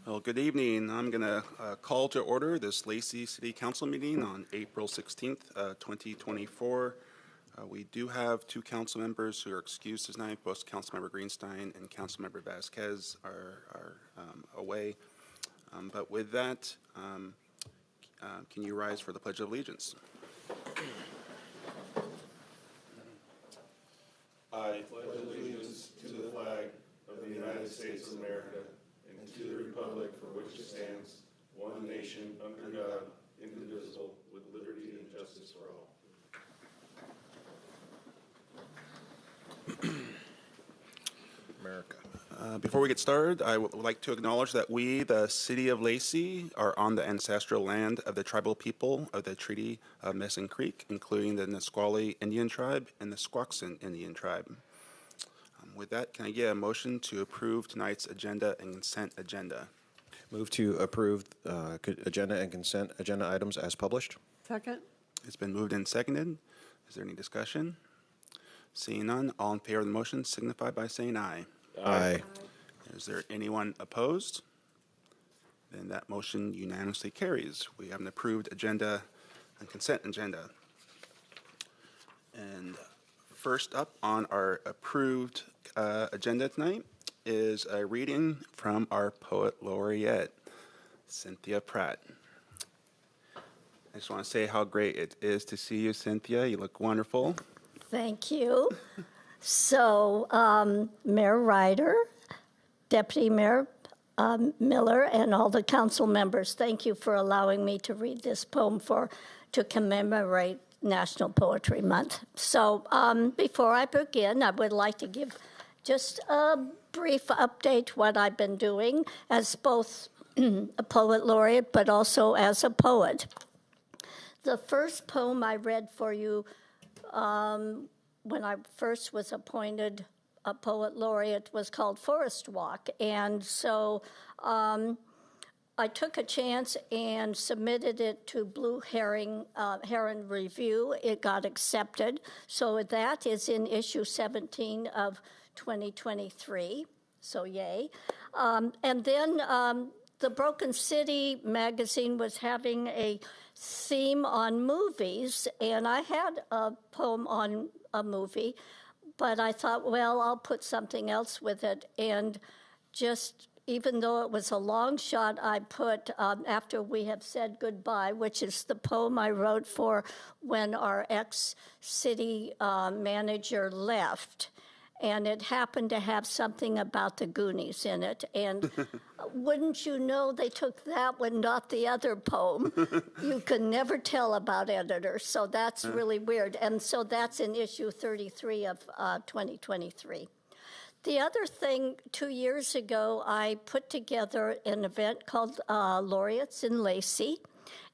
Well, good evening. I'm going to call to order this Lacey City Council meeting on April 16th, 2024. We do have two council members who are excused tonight. Both Councilmember Greenstein and Councilmember Vasquez are away. But with that, can you rise for the Pledge of Allegiance? I pledge allegiance to the flag of the United States of America and to the republic for which it stands, one nation, under God, indivisible, with liberty and justice for all. America. Before we get started, I would like to acknowledge that we, the City of Lacey, are on the ancestral land of the tribal people of the Treaty of Medicine Creek, including the Nisqually Indian Tribe and the Squaxin Indian Tribe. With that, can I get a motion to approve tonight's agenda and consent agenda? Move to approve agenda and consent agenda items as published. Second. It's been moved and seconded. Is there any discussion? Seeing none, all in favor of the motion signify by saying aye. Aye. Is there anyone opposed? Then that motion unanimously carries. We have an approved agenda and consent agenda. And first up on our approved agenda tonight is a reading from our poet laureate, Cynthia Pratt. I just want to say how great it is to see you, Cynthia. You look wonderful. Thank you. So, Mayor Ryder, Deputy Mayor Miller, and all the council members, thank you for allowing me to read this poem to commemorate National Poetry Month. So, before I begin, I would like to give just a brief update what I've been doing as both a poet laureate, but also as a poet. The first poem I read for you when I first was appointed a poet laureate was called Forest Walk. And so I took a chance and submitted it to Blue Heron Review. It got accepted. So that is in issue 17 of 2023. So yay. And then the Broken City magazine was having a theme on movies, and I had a poem on a movie, but I thought, well, I'll put something else with it. And just, even though it was a long shot, I put After We Have Said Goodbye, which is the poem I wrote for when our ex-city manager left. And it happened to have something about the Goonies in it. And wouldn't you know, they took that one, not the other poem. You can never tell about editors, so that's really weird. And so that's in issue 33 of 2023. The other thing, 2 years ago, I put together an event called Laureates in Lacey.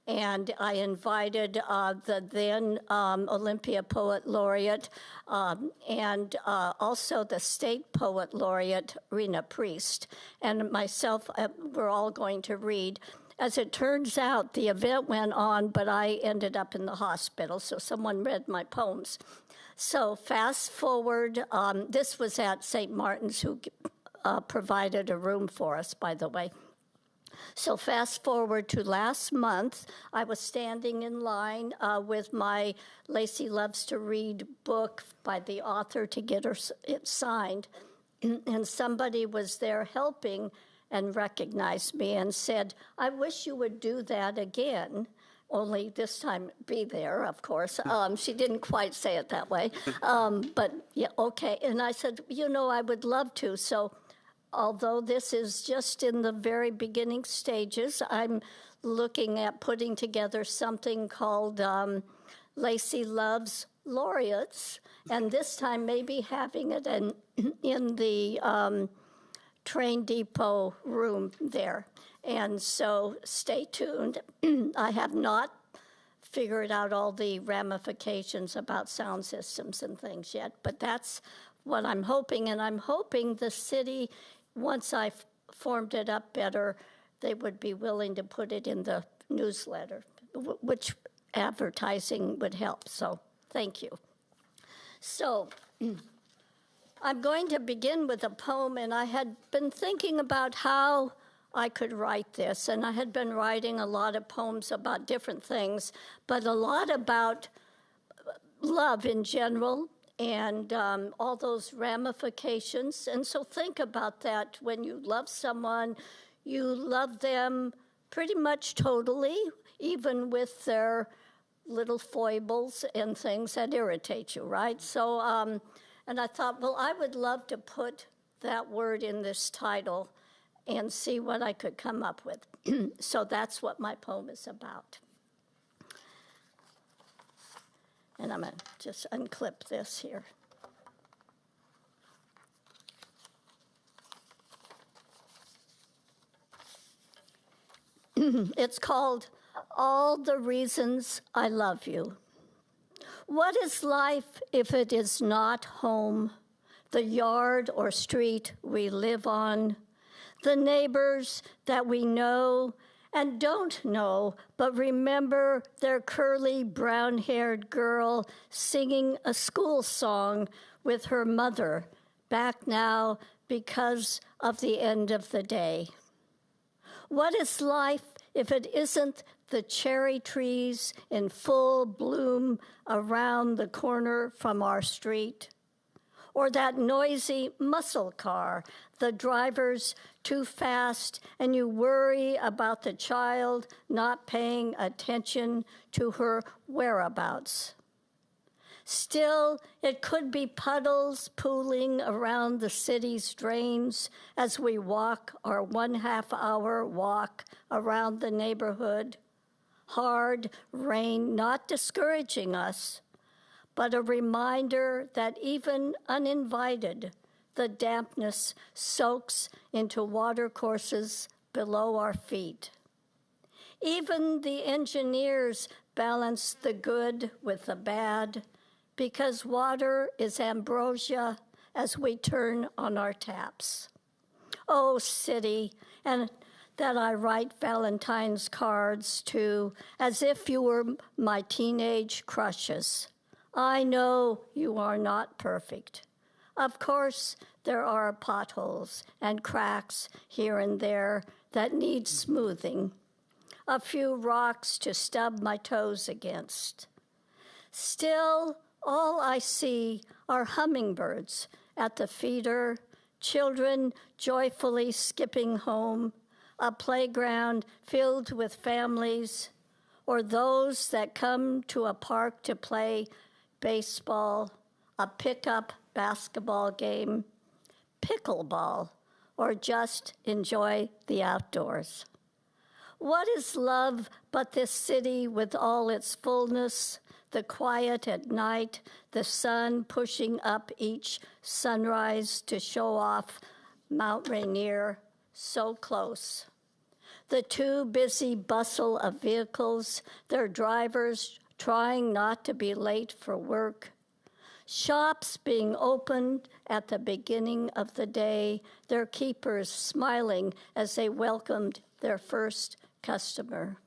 And I invited the then Olympia Poet Laureate and also the State Poet Laureate, Rena Priest, and myself. We're all going to read. As it turns out, the event went on, but I ended up in the hospital, so someone read my poems. So fast forward, this was at St. Martin's, who provided a room for us, by the way. So fast forward to last month, I was standing in line with my Lacey Loves to Read book by the author to get it signed, and somebody was there helping and recognized me and said, I wish you would do that again, only this time be there, of course. She didn't quite say it that way, but yeah, okay. And I said, you know, I would love to, so although this is just in the very beginning stages, I'm looking at putting together something called Lacey Loves Laureates, and this time maybe having it in the train depot room there. And so stay tuned. I have not figured out all the ramifications about sound systems and things yet, but that's what I'm hoping. And I'm hoping the city, once I formed it up better, they would be willing to put it in the newsletter, which advertising would help. So thank you. So I'm going to begin with a poem, and I had been thinking about how I could write this. And I had been writing a lot of poems about different things, but a lot about love in general and all those ramifications. And so think about that. When you love someone, you love them pretty much totally, even with their little foibles and things that irritate you, right? So, and I thought, well, I would love to put that word in this title and see what I could come up with. So that's what my poem is about. And I'm going to just unclip this here. It's called All the Reasons I Love You. What is life if it is not home, the yard or street we live on, the neighbors that we know and don't know, but remember their curly brown-haired girl singing a school song with her mother, back now because of the end of the day? What is life if it isn't the cherry trees in full bloom around the corner from our street? Or that noisy muscle car, the driver's too fast, and you worry about the child not paying attention to her whereabouts? Still, it could be puddles pooling around the city's drains as we walk our 1/2-hour walk around the neighborhood. Hard rain not discouraging us, but a reminder that even uninvited, the dampness soaks into watercourses below our feet. Even the engineers balance the good with the bad, because water is ambrosia as we turn on our taps. Oh, city, and that I write Valentine's cards to, as if you were my teenage crushes. I know you are not perfect. Of course, there are potholes and cracks here and there that need smoothing, a few rocks to stub my toes against. Still, all I see are hummingbirds at the feeder, children joyfully skipping home, a playground filled with families, or those that come to a park to play baseball, a pickup basketball game, pickleball, or just enjoy the outdoors. What is love but this city with all its fullness, the quiet at night, the sun pushing up each sunrise to show off Mount Rainier, so close. The too busy bustle of vehicles, their drivers trying not to be late for work. Shops being opened at the beginning of the day, their keepers smiling as they welcomed their first customer.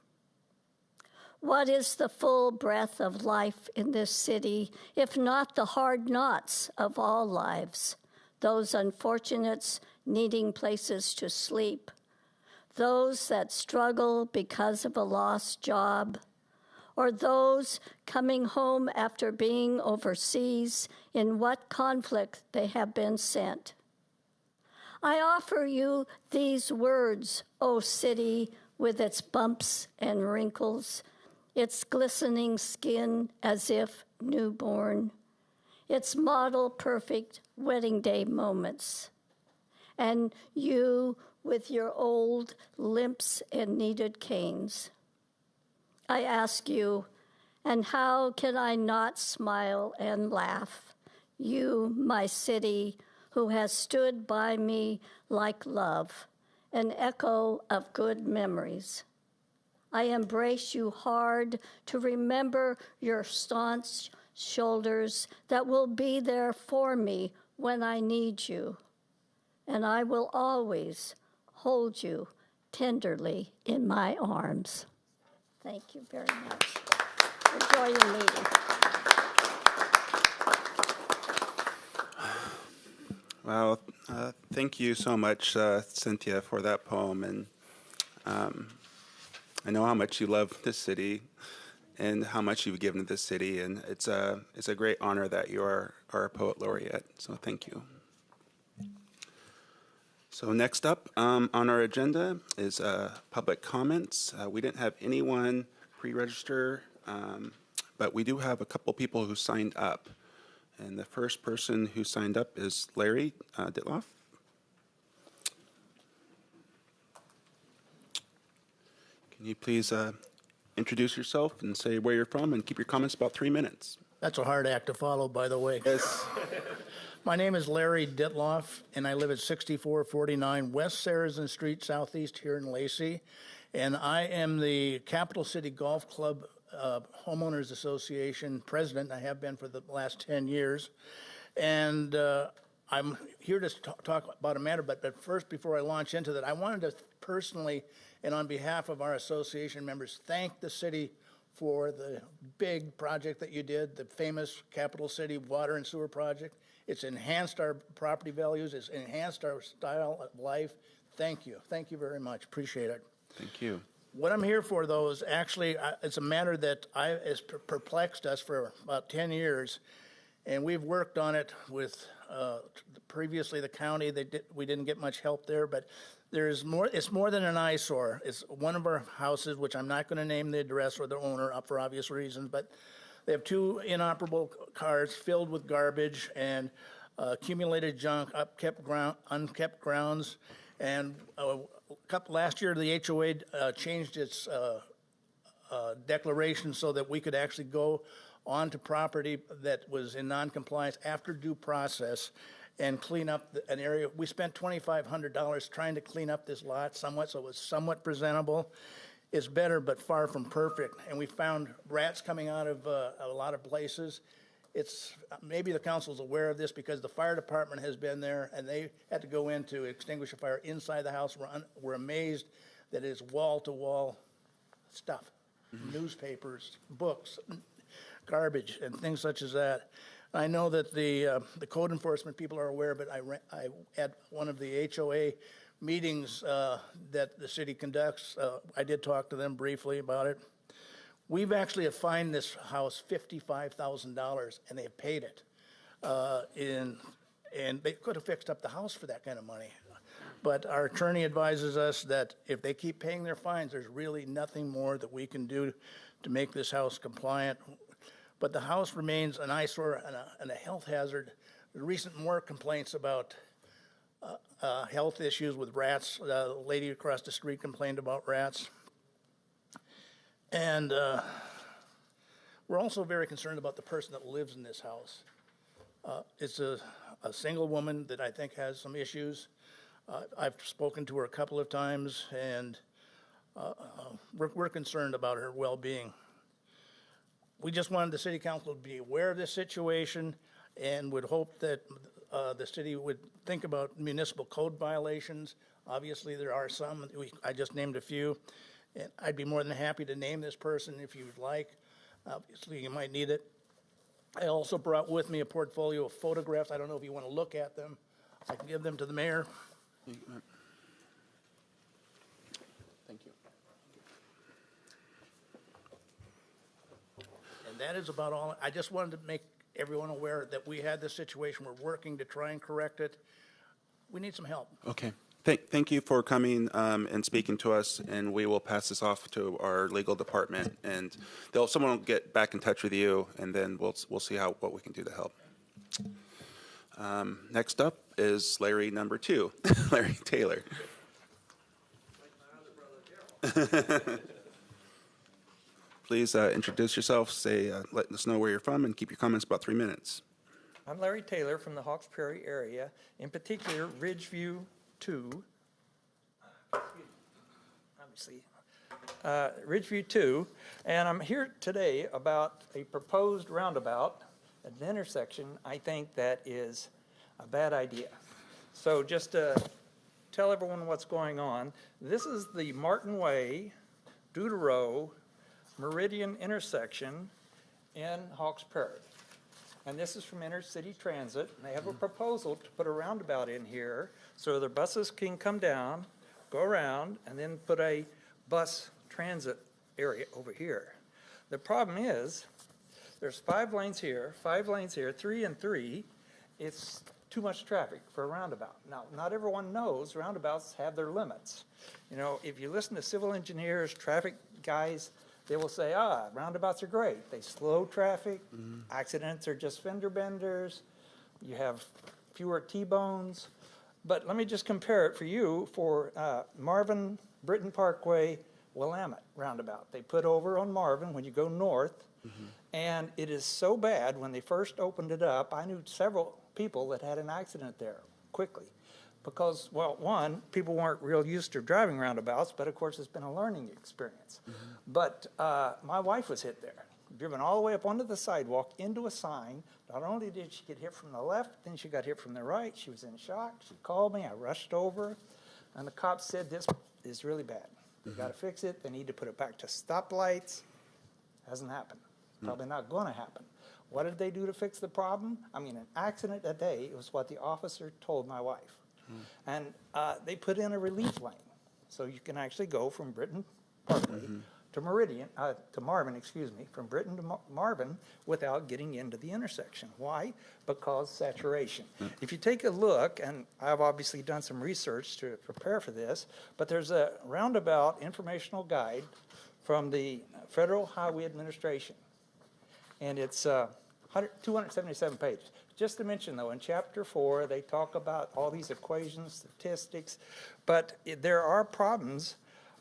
What is the full breath of life in this city, if not the hard knots of all lives? Those unfortunates needing places to sleep, those that struggle because of a lost job, or those coming home after being overseas in what conflict they have been sent. I offer you these words, O city, with its bumps and wrinkles, its glistening skin as if newborn, its model-perfect wedding day moments, and you with your old limps and kneaded canes. I ask you, and how can I not smile and laugh? You, my city, who has stood by me like love, an echo of good memories. I embrace you hard to remember your staunch shoulders that will be there for me when I need you. And I will always hold you tenderly in my arms. Thank you very much. Enjoy your meeting. Wow, thank you so much, Cynthia, for that poem. And I know how much you love this city and how much you've given to this city, and it's a great honor that you are a poet laureate. So thank you. So next up on our agenda is public comments. We didn't have anyone pre-register, but we do have a couple people who signed up. And the first person who signed up is Larry Ditloff. Can you please introduce yourself and say where you're from and keep your comments about 3 minutes? That's a hard act to follow, by the way. Yes. My name is Larry Ditloff, and I live at 6449 West Sarazen Street, Southeast here in Lacey. And I am the Capital City Golf Club Homeowners Association president. I have been for the last 10 years. And I'm here to talk about a matter, but first, before I launch into that, I wanted to personally, and on behalf of our association members, thank the city for the big project that you did, the famous Capital City Water and Sewer Project. It's enhanced our property values. It's enhanced our style of life. Thank you. Thank you very much. Appreciate it. Thank you. What I'm here for, though, is actually it's a matter that has perplexed us for about 10 years, and we've worked on it with previously the county. We didn't get much help there, but there's more. It's more than an eyesore. It's one of our houses, which I'm not going to name the address or the owner for obvious reasons, but they have two inoperable cars filled with garbage and accumulated junk, unkept grounds, and last year the HOA changed its declaration so that we could actually go onto property that was in non-compliance after due process and clean up an area. We spent $2,500 trying to clean up this lot somewhat, so it was somewhat presentable. It's better, but far from perfect. And we found rats coming out of a lot of places. It's maybe the council's aware of this because the fire department has been there and they had to go in to extinguish a fire inside the house. We're amazed that it's wall-to-wall stuff, newspapers, books, garbage, and things such as that. I know that the code enforcement people are aware, but I at one of the HOA meetings that the city conducts, I did talk to them briefly about it. We've actually fined this house $55,000, and they have paid it. And they could have fixed up the house for that kind of money. But our attorney advises us that if they keep paying their fines, there's really nothing more that we can do to make this house compliant. But the house remains an eyesore and a health hazard. The recent more complaints about health issues with rats. The lady across the street complained about rats. And we're also very concerned about the person that lives in this house. It's a single woman that I think has some issues. I've spoken to her a couple of times, and we're concerned about her well-being. We just wanted the city council to be aware of this situation and would hope that the city would think about municipal code violations. Obviously, there are some. I just named a few. And I'd be more than happy to name this person if you would like. Obviously, you might need it. I also brought with me a portfolio of photographs. I don't know if you want to look at them. I can give them to the mayor. Thank you. And that is about all. I just wanted to make everyone aware that we had this situation. We're working to try and correct it. We need some help. Okay. Thank you for coming and speaking to us, and we will pass this off to our legal department, and someone will get back in touch with you, and then we'll see what we can do to help. Next up is Larry number 2, Larry Taylor. Please introduce yourself, let us know where you're from, and keep your comments about 3 minutes. I'm Larry Taylor from the Hawks Prairie area, in particular Ridgeview 2. Ridgeview 2, and I'm here today about a proposed roundabout at an intersection I think that is a bad idea. So just to tell everyone what's going on, this is the Martin Way, Deutero, Meridian intersection in Hawks Prairie. And this is from Intercity Transit, and they have a proposal to put a roundabout in here so their buses can come down, go around, and then put a bus transit area over here. The problem is, there's 5 lanes here, 5 lanes here, 3 and 3. It's too much traffic for a roundabout. Now, not everyone knows roundabouts have their limits. You know, if you listen to civil engineers, traffic guys, they will say, roundabouts are great. They slow traffic. Accidents are just fender benders. You have fewer T-bones. But let me just compare it for you for Marvin, Britton Parkway, Willamette roundabout. They put over on Marvin when you go north. And it is so bad, when they first opened it up, I knew several people that had an accident there quickly. Because, well, one, people weren't real used to driving roundabouts, but of course it's been a learning experience. But my wife was hit there, driven all the way up onto the sidewalk into a sign. Not only did she get hit from the left, then she got hit from the right. She was in shock. She called me. I rushed over, and the cops said, this is really bad. They got to fix it. They need to put it back to stoplights. Hasn't happened. Probably not going to happen. What did they do to fix the problem? I mean, an accident a day was what the officer told my wife. And they put in a relief lane, so you can actually go from Britton Parkway to Marvin, from Britton to Marvin without getting into the intersection. Why? Because saturation. If you take a look, and I've obviously done some research to prepare for this, but there's a roundabout informational guide from the Federal Highway Administration. And it's 277 pages. Just to mention, though, in Chapter 4, they talk about all these equations, statistics, but there are problems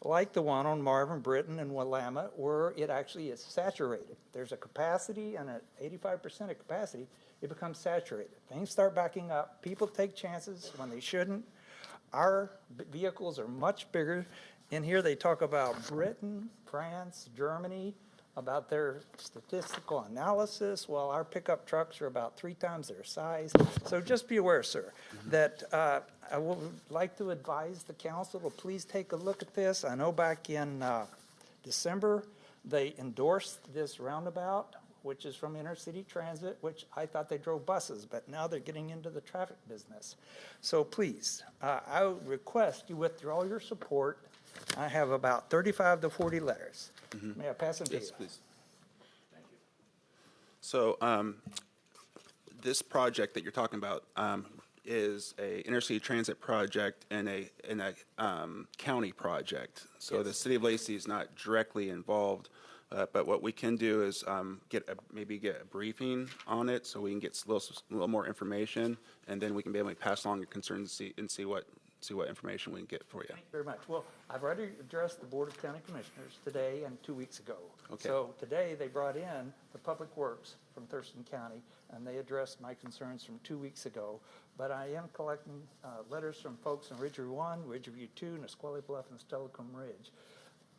like the one on Marvin, Britton, and Willamette, where it actually is saturated. There's a capacity, and at 85% of capacity, it becomes saturated. Things start backing up. People take chances when they shouldn't. Our vehicles are much bigger. In here, they talk about Britain, France, Germany, about their statistical analysis. Well, our pickup trucks are about 3 times their size. So just be aware, sir, that I would like to advise the council to please take a look at this. I know back in December, they endorsed this roundabout, which is from Intercity Transit, which I thought they drove buses, but now they're getting into the traffic business. So please, I would request you withdraw your support. I have about 35 to 40 letters. May I pass them to you? Yes, please. Thank you. So this project that you're talking about is a intercity transit project and a county project. So the city of Lacey is not directly involved, but what we can do is maybe get a briefing on it, so we can get a little more information, and then we can be able to pass along your concerns and see what information we can get for you. Thank you very much. Well, I've already addressed the Board of County Commissioners today and 2 weeks ago. Okay. So today, they brought in the Public Works from Thurston County, and they addressed my concerns from 2 weeks ago. But I am collecting letters from folks in Ridgeview 1, Ridgeview 2, Nisqually Bluff, and Stellacum Ridge.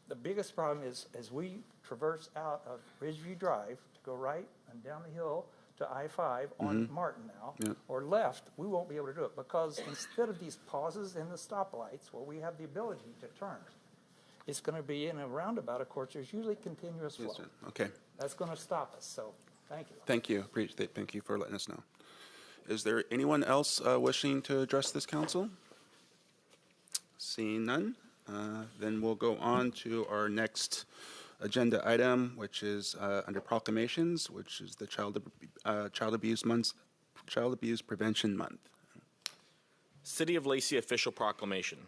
The biggest problem is, as we traverse out of Ridgeview Drive to go right and down the hill to I-5 on Martin now, or left, we won't be able to do it, because instead of these pauses in the stoplights where we have the ability to turn, it's going to be in a roundabout. Of course, there's usually continuous flow. Yes, sir. Okay. That's going to stop us, so thank you. Thank you. Thank you for letting us know. Is there anyone else wishing to address this council? Seeing none, then we'll go on to our next agenda item, which is under proclamations, which is the Child Abuse Prevention Month. City of Lacey official proclamation.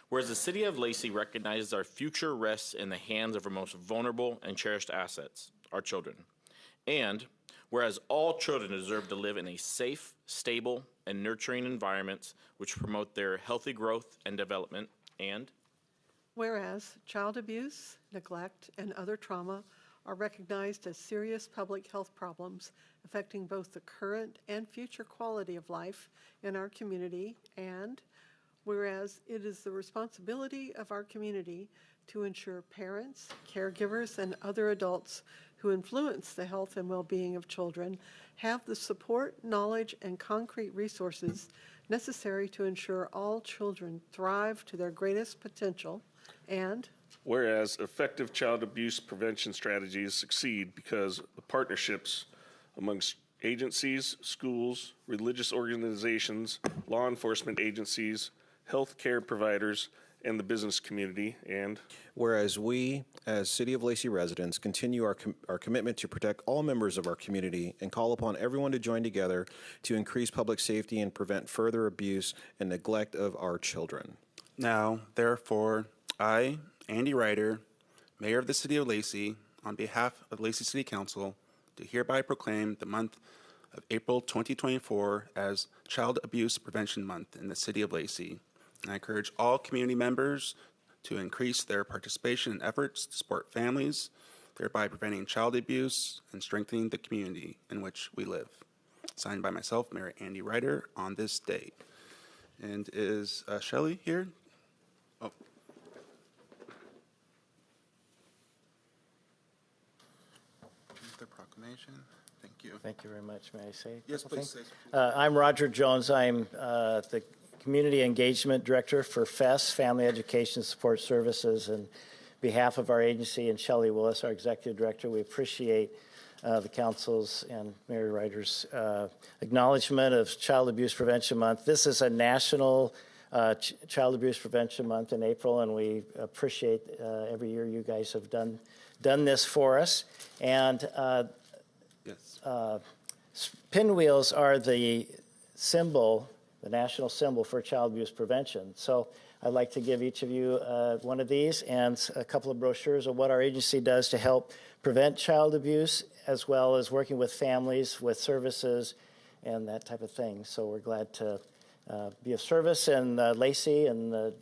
Whereas the City of Lacey recognizes our future rests in the hands of our most vulnerable and cherished assets, our children. And whereas all children deserve to live in a safe, stable, and nurturing environments which promote their healthy growth and development. And whereas child abuse, neglect, and other trauma are recognized as serious public health problems affecting both the current and future quality of life in our community, and whereas it is the responsibility of our community to ensure parents, caregivers, and other adults who influence the health and well-being of children have the support, knowledge, and concrete resources necessary to ensure all children thrive to their greatest potential. And whereas effective child abuse prevention strategies succeed because the partnerships amongst agencies, schools, religious organizations, law enforcement agencies, health care providers, and the business community, and whereas we, as City of Lacey residents, continue our commitment to protect all members of our community and call upon everyone to join together to increase public safety and prevent further abuse and neglect of our children. Now, therefore, I, Andy Ryder, Mayor of the City of Lacey, on behalf of Lacey City Council, do hereby proclaim the month of April 2024 as Child Abuse Prevention Month in the City of Lacey. And I encourage all community members to increase their participation in efforts to support families, thereby preventing child abuse and strengthening the community in which we live. Signed by myself, Mayor Andy Ryder, on this date. And is Shelley here? Oh. The proclamation. Thank you. Thank you very much. May I say? a Yes, couple please. things? I'm Roger Jones. I'm the Community Engagement Director for FES, Family Education Support Services. And on behalf of our agency and Shelley Willis, our Executive Director, we appreciate the Council's and Mayor Ryder's acknowledgement of Child Abuse Prevention Month. This is a national Child Abuse Prevention Month in April, and we appreciate every year you guys have done this for us. And Yes. pinwheels are the symbol, the national symbol for child abuse prevention. So I'd like to give each of you one of these and a couple of brochures of what our agency does to help prevent child abuse, as well as working with families, with services, and that type of thing. So we're glad to be of service in Lacey and the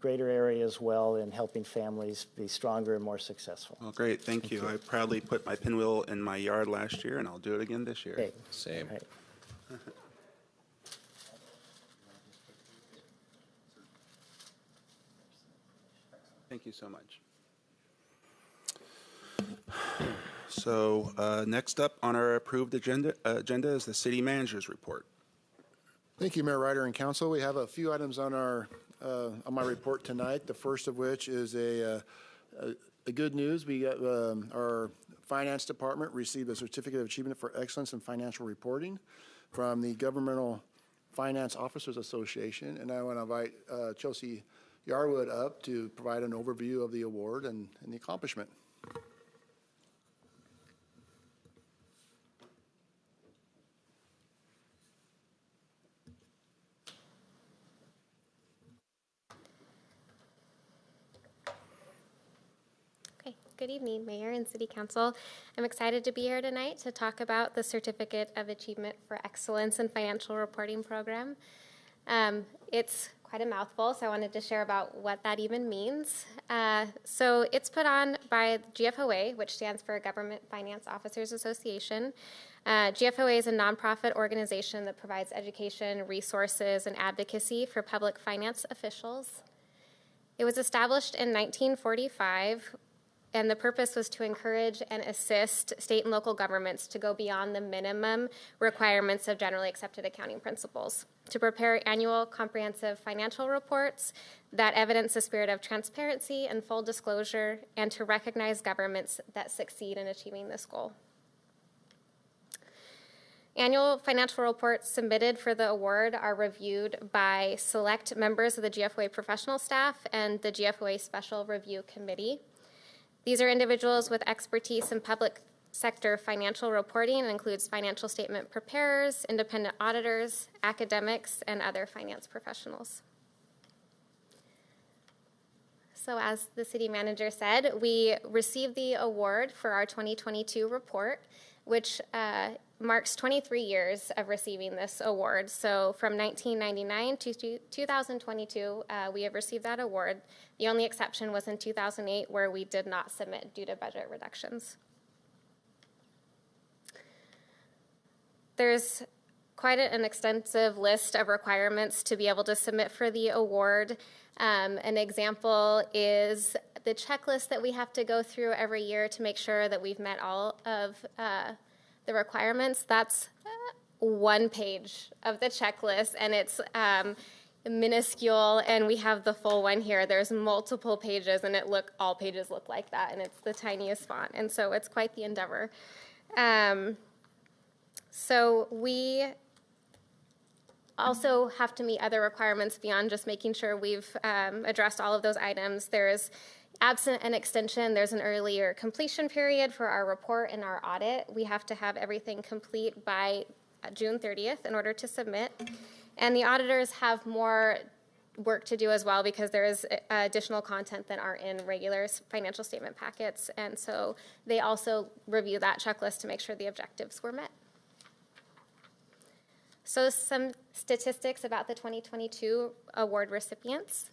greater area as well in helping families be stronger and more successful. Well, great. Thank you. I proudly put my pinwheel in my yard last year, and I'll do it again this year. Okay. Same. All right. Thank you so much. So next up on our approved agenda is the city manager's report. Thank you, Mayor Ryder and Council. We have a few items on my report tonight. The first of which is a good news. We got our finance department received a certificate of achievement for excellence in financial reporting from the Governmental Finance Officers Association, and I want to invite Chelsea Yarwood up to provide an overview of the award and the accomplishment. Good evening, Mayor and City Council. I'm excited to be here tonight to talk about the Certificate of Achievement for Excellence in Financial Reporting Program. It's quite a mouthful, so I wanted to share about what that even means. So it's put on by GFOA, which stands for Government Finance Officers Association. GFOA is a nonprofit organization that provides education, resources, and advocacy for public finance officials. It was established in 1945, and the purpose was to encourage and assist state and local governments to go beyond the minimum requirements of generally accepted accounting principles, to prepare annual comprehensive financial reports that evidence the spirit of transparency and full disclosure, and to recognize governments that succeed in achieving this goal. Annual financial reports submitted for the award are reviewed by select members of the GFOA professional staff and the GFOA Special Review Committee. These are individuals with expertise in public sector financial reporting and includes financial statement preparers, independent auditors, academics, and other finance professionals. So as the city manager said, we received the award for our 2022 report, which marks 23 years of receiving this award. So from 1999 to 2022, we have received that award. The only exception was in 2008, where we did not submit due to budget reductions. There's quite an extensive list of requirements to be able to submit for the award. An example is the checklist that we have to go through every year to make sure that we've met all of the requirements. That's one page of the checklist, and it's minuscule, and we have the full one here. There's multiple pages, and all pages look like that, and it's the tiniest font, and so it's quite the endeavor. So we also have to meet other requirements beyond just making sure we've addressed all of those items. There is, absent an extension, there's an earlier completion period for our report and our audit. We have to have everything complete by June 30th in order to submit. And the auditors have more work to do as well because there is additional content that aren't in regular financial statement packets. And so they also review that checklist to make sure the objectives were met. So some statistics about the 2022 award recipients.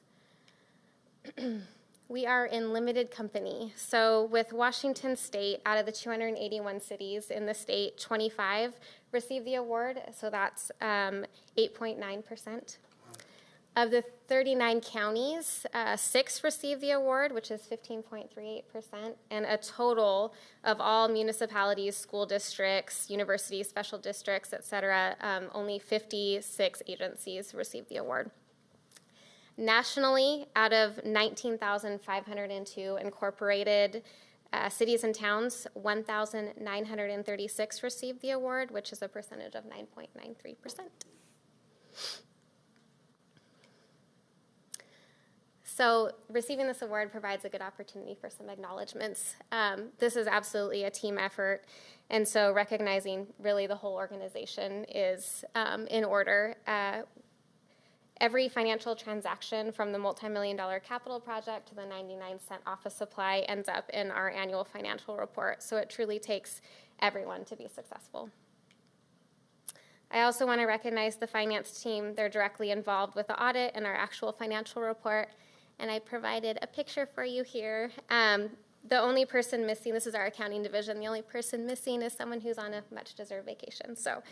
We are in limited company. So with Washington State, out of the 281 cities in the state, 25 received the award. So that's 8.9%. Of the 39 counties, 6 received the award, which is 15.38%, and a total of all municipalities, school districts, universities, special districts, et cetera, only 56 agencies received the award. Nationally, out of 19,502 incorporated cities and towns, 1,936 received the award, which is a percentage of 9.93%. So receiving this award provides a good opportunity for some acknowledgments. This is absolutely a team effort, and so recognizing really the whole organization is in order. Every financial transaction from the multi-million-dollar capital project to the 99-cent office supply ends up in our annual financial report, so it truly takes everyone to be successful. I also want to recognize the finance team. They're directly involved with the audit and our actual financial report. And I provided a picture for you here. The only person missing, this is our accounting division, the only person missing is someone who's on a much-deserved vacation. So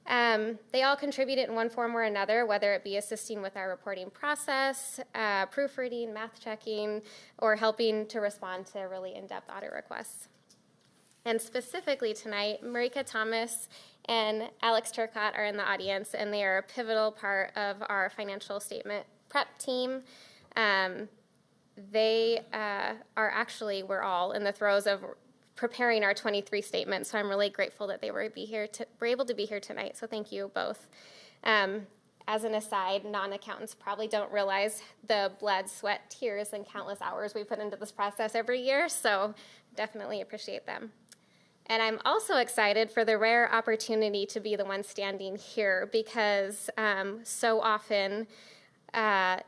they all contributed in one form or another, whether it be assisting with our reporting process, proofreading, math checking, or helping to respond to really in-depth audit requests. And specifically tonight, Marika Thomas and Alex Turcott are in the audience, and they are a pivotal part of our financial statement prep team. We're all in the throes of preparing our 23 statements, so I'm really grateful that they were able to be here tonight, so thank you both. As an aside, non-accountants probably don't realize the blood, sweat, tears, and countless hours we put into this process every year, so definitely appreciate them. And I'm also excited for the rare opportunity to be the one standing here because so often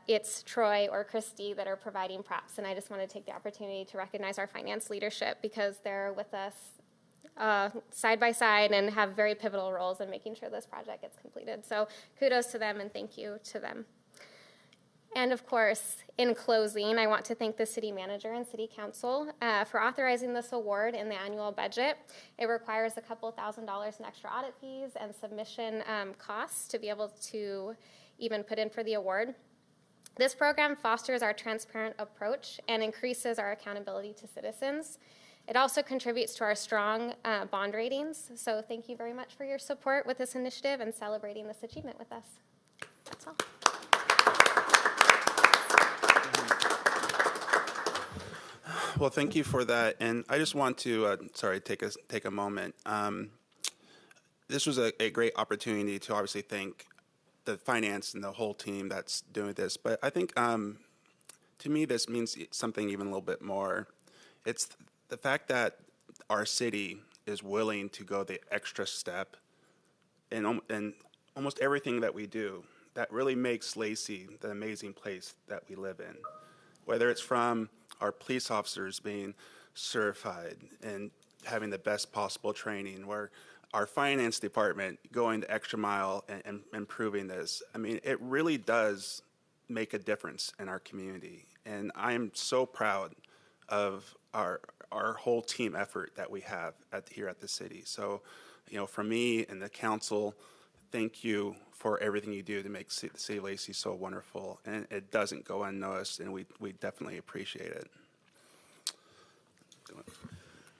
it's Troy or Christy that are providing props, and I just want to take the opportunity to recognize our finance leadership because they're with us side by side and have very pivotal roles in making sure this project gets completed. So kudos to them and thank you to them. And of course, in closing, I want to thank the city manager and city council for authorizing this award in the annual budget. It requires a couple $1,000s in extra audit fees and submission costs to be able to even put in for the award. This program fosters our transparent approach and increases our accountability to citizens. It also contributes to our strong bond ratings. So thank you very much for your support with this initiative and celebrating this achievement with us. That's all. Well, thank you for that. And I just want to, take a moment. This was a great opportunity to obviously thank the finance and the whole team that's doing this. But I think to me, this means something even a little bit more. It's the fact that our city is willing to go the extra step in almost everything that we do. That really makes Lacey the amazing place that we live in. Whether it's from our police officers being certified and having the best possible training, where our finance department going the extra mile and improving this. I mean, it really does make a difference in our community. And I am so proud of our whole team effort that we have here at the city. So, for me and the council, thank you for everything you do to make the city of Lacey so wonderful. And it doesn't go unnoticed, and we definitely appreciate it.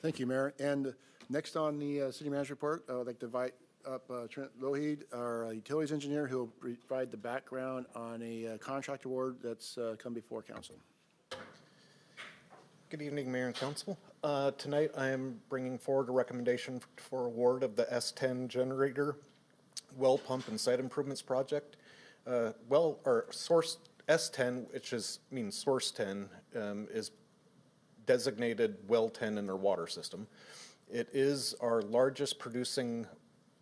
Thank you, Mayor. And next on the city manager report, I would like to invite up Trent Lougheed, our utilities engineer, who will provide the background on a contract award that's come before council. Good evening, Mayor and Council. Tonight I am bringing forward a recommendation for award of the S10 generator well pump and site improvements project. Source S10, which means source 10, is designated well 10 in their water system. It is our largest producing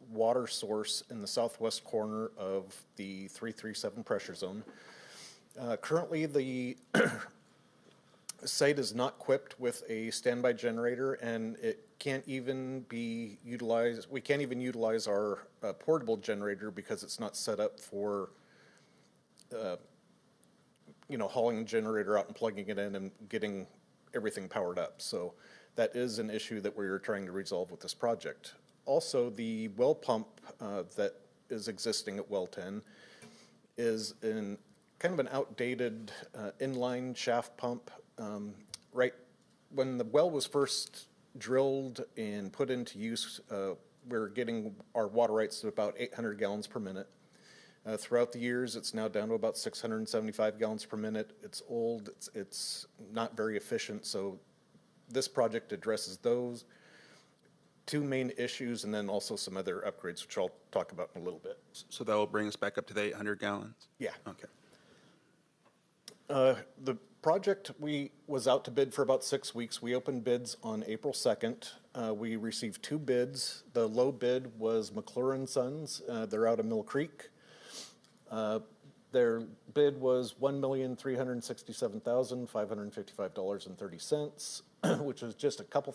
water source in the southwest corner of the 337 pressure zone. Currently, the site is not equipped with a standby generator, and it can't even be utilized. We can't even utilize our portable generator because it's not set up for, hauling a generator out and plugging it in and getting everything powered up. So that is an issue that we're trying to resolve with this project. Also, the well pump that is existing at well 10 is in kind of an outdated inline shaft pump. Right when the well was first drilled and put into use, we were getting our water rights to about 800 gallons per minute. Throughout the years, it's now down to about 675 gallons per minute. It's old, it's not very efficient, so this project addresses those two main issues and then also some other upgrades, which I'll talk about in a little bit. So that will bring us back up to the 800 gallons? Yeah. Okay. The project was out to bid for about 6 weeks. We opened bids on April 2nd. We received 2 bids. The low bid was McClure & Sons. They're out of Mill Creek. Their bid was $1,367,555.30, which was just a couple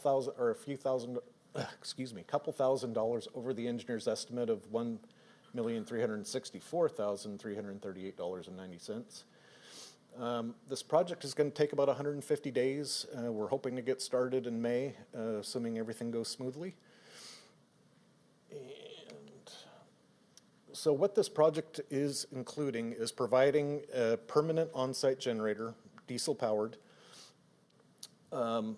thousand dollars over the engineer's estimate of $1,364,338.90. This project is going to take about 150 days. We're hoping to get started in May, assuming everything goes smoothly. So what this project is including is providing a permanent on-site generator, diesel-powered. And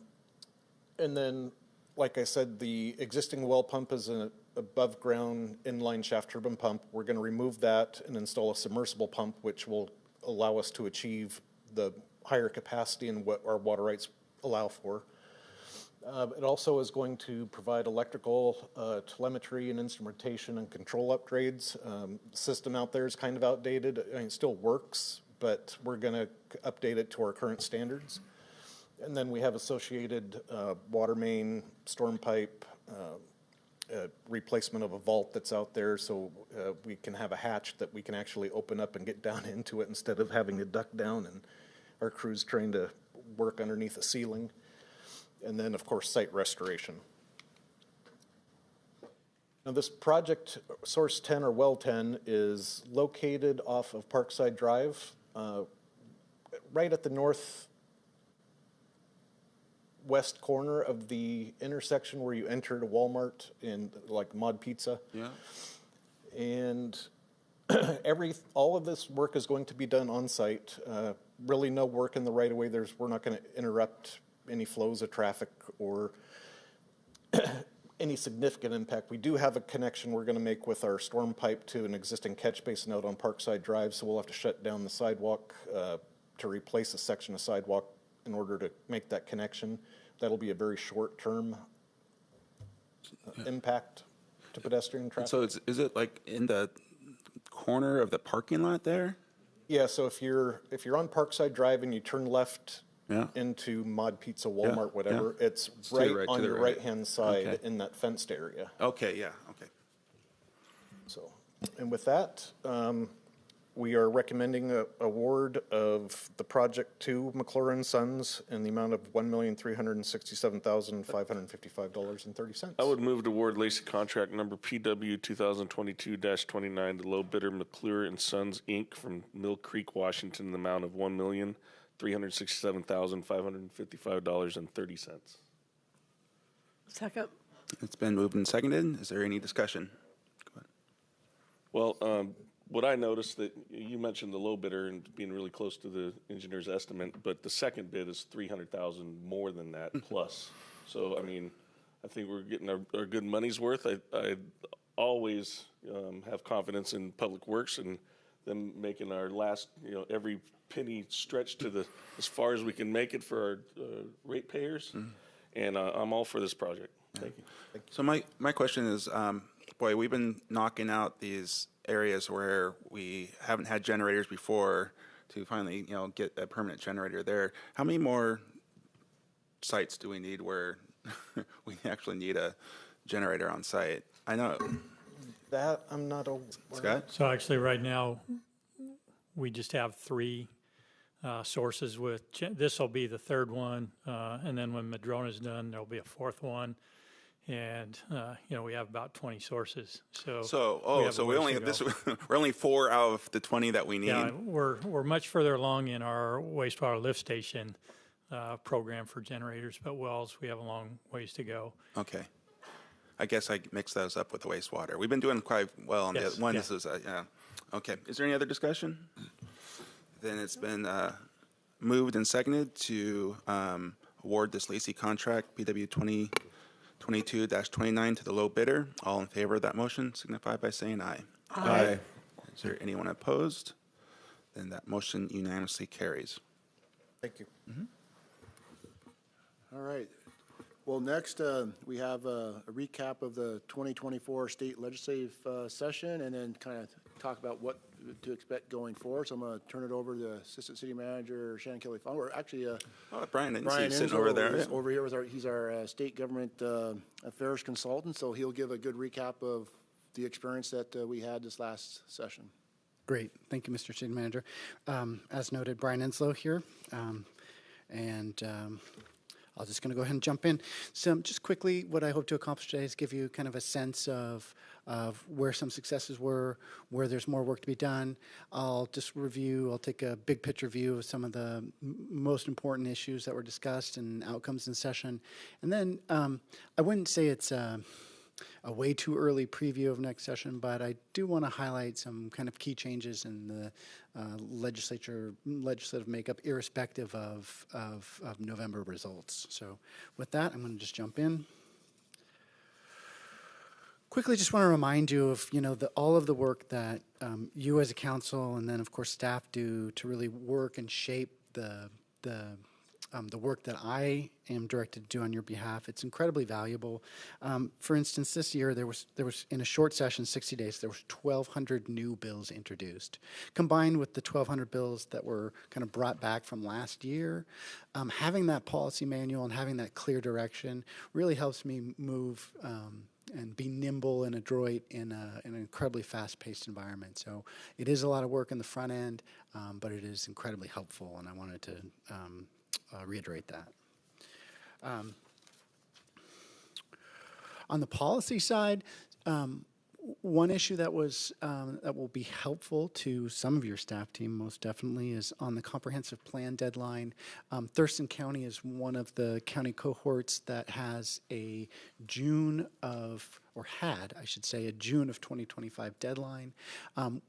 then, like I said, the existing well pump is an above-ground inline shaft turbine pump. We're going to remove that and install a submersible pump, which will allow us to achieve the higher capacity and what our water rights allow for. It also is going to provide electrical, telemetry and instrumentation and control upgrades. The system out there is kind of outdated. I mean, it still works, but we're going to update it to our current standards. And then we have associated water main, storm pipe, replacement of a vault that's out there, so we can have a hatch that we can actually open up and get down into it instead of having to duck down and our crews trying to work underneath a ceiling. And then, of course, site restoration. Now, this project, Source 10 or Well 10, is located off of Parkside Drive, right at the northwest corner of the intersection where you enter to Walmart and like Mod Pizza. Yeah. And all of this work is going to be done on site. Really no work in the right of way. We're not going to interrupt any flows of traffic or any significant impact. We do have a connection we're going to make with our storm pipe to an existing catch basin out on Parkside Drive, so we'll have to shut down the sidewalk to replace a section of sidewalk in order to make that connection. That'll be a very short-term impact to pedestrian traffic. So is it like in the corner of the parking lot there? Yeah, so if you're on Parkside Drive and you turn left Yeah. into Mod Pizza, Walmart, Yeah, whatever, yeah. it's right to on the your right. right-hand side Okay. in that fenced area. Okay, yeah, okay. So, and with that, we are recommending a award of the project to McClure & Sons in the amount of $1,367,555.30. I would move to award Lacey contract number PW 2022-29 to low bidder McClure & Sons, Inc. from Mill Creek, Washington, in the amount of $1,367,555.30. Second. It's been moved and seconded. Is there any discussion? Go ahead. Well, what I noticed that you mentioned the low bidder and being really close to the engineer's estimate, but the second bid is $300,000 more than that plus. So, I mean, I think we're getting our good money's worth. I always have confidence in Public Works and them making our last, every penny stretch to as far as we can make it for our ratepayers. And I'm all for this project. Thank you. So my question is, boy, we've been knocking out these areas where we haven't had generators before to finally, get a permanent generator there. How many more sites do we need where we actually need a generator on site? I know. That I'm not aware. Scott? So actually, right now, we just have three sources with, this will be the third one, and then when Madrona's done, there'll be a fourth one. And, we have about 20 sources, so. We only, we're only 4 out of the 20 that we need? Yeah, we're much further along in our wastewater lift station program for generators, but wells, we have a long ways to go. Okay. I guess I mixed those up with the wastewater. We've been doing quite well on the Yes, other one. yeah. This is, okay. Is there any other discussion? Then it's been moved and seconded to award this Lacey contract, PW 2022-29, to the low bidder. All in favor of that motion signify by saying aye. Aye. Is there anyone opposed? Then that motion unanimously carries. Thank you. All right. Well, next, we have a recap of the 2024 state legislative session, and then kind of talk about what to expect going forward. So I'm going to turn it over to Assistant City Manager Shannon Kelly Fong, or actually Brian Brian Inslee sitting Enzo over there. is over here with he's our state government affairs consultant, so he'll give a good recap of the experience that we had this last session. Great. Thank you, Mr. City Manager. As noted, Brian Enslow here. I'm just going to go ahead and jump in. So just quickly, what I hope to accomplish today is give you kind of a sense of where some successes were, where there's more work to be done. I'll take a big picture view of some of the most important issues that were discussed and outcomes in session. And then I wouldn't say it's a way too early preview of next session, but I do want to highlight some kind of key changes in the legislative makeup, irrespective of November results. So with that, I'm going to just jump in. Quickly, just want to remind you of all of the work that you as a council and then of course staff do to really work and shape the work that I am directed to do on your behalf. It's incredibly valuable. For instance, this year there was in a short session, 60 days, there was 1,200 new bills introduced. Combined with the 1,200 bills that were kind of brought back from last year, having that policy manual and having that clear direction really helps me move and be nimble and adroit in an incredibly fast-paced environment. So it is a lot of work in the front end, but it is incredibly helpful, and I wanted to reiterate that. On the policy side, one issue that will be helpful to some of your staff team most definitely is on the comprehensive plan deadline. Thurston County is one of the county cohorts that has a June of 2025 deadline.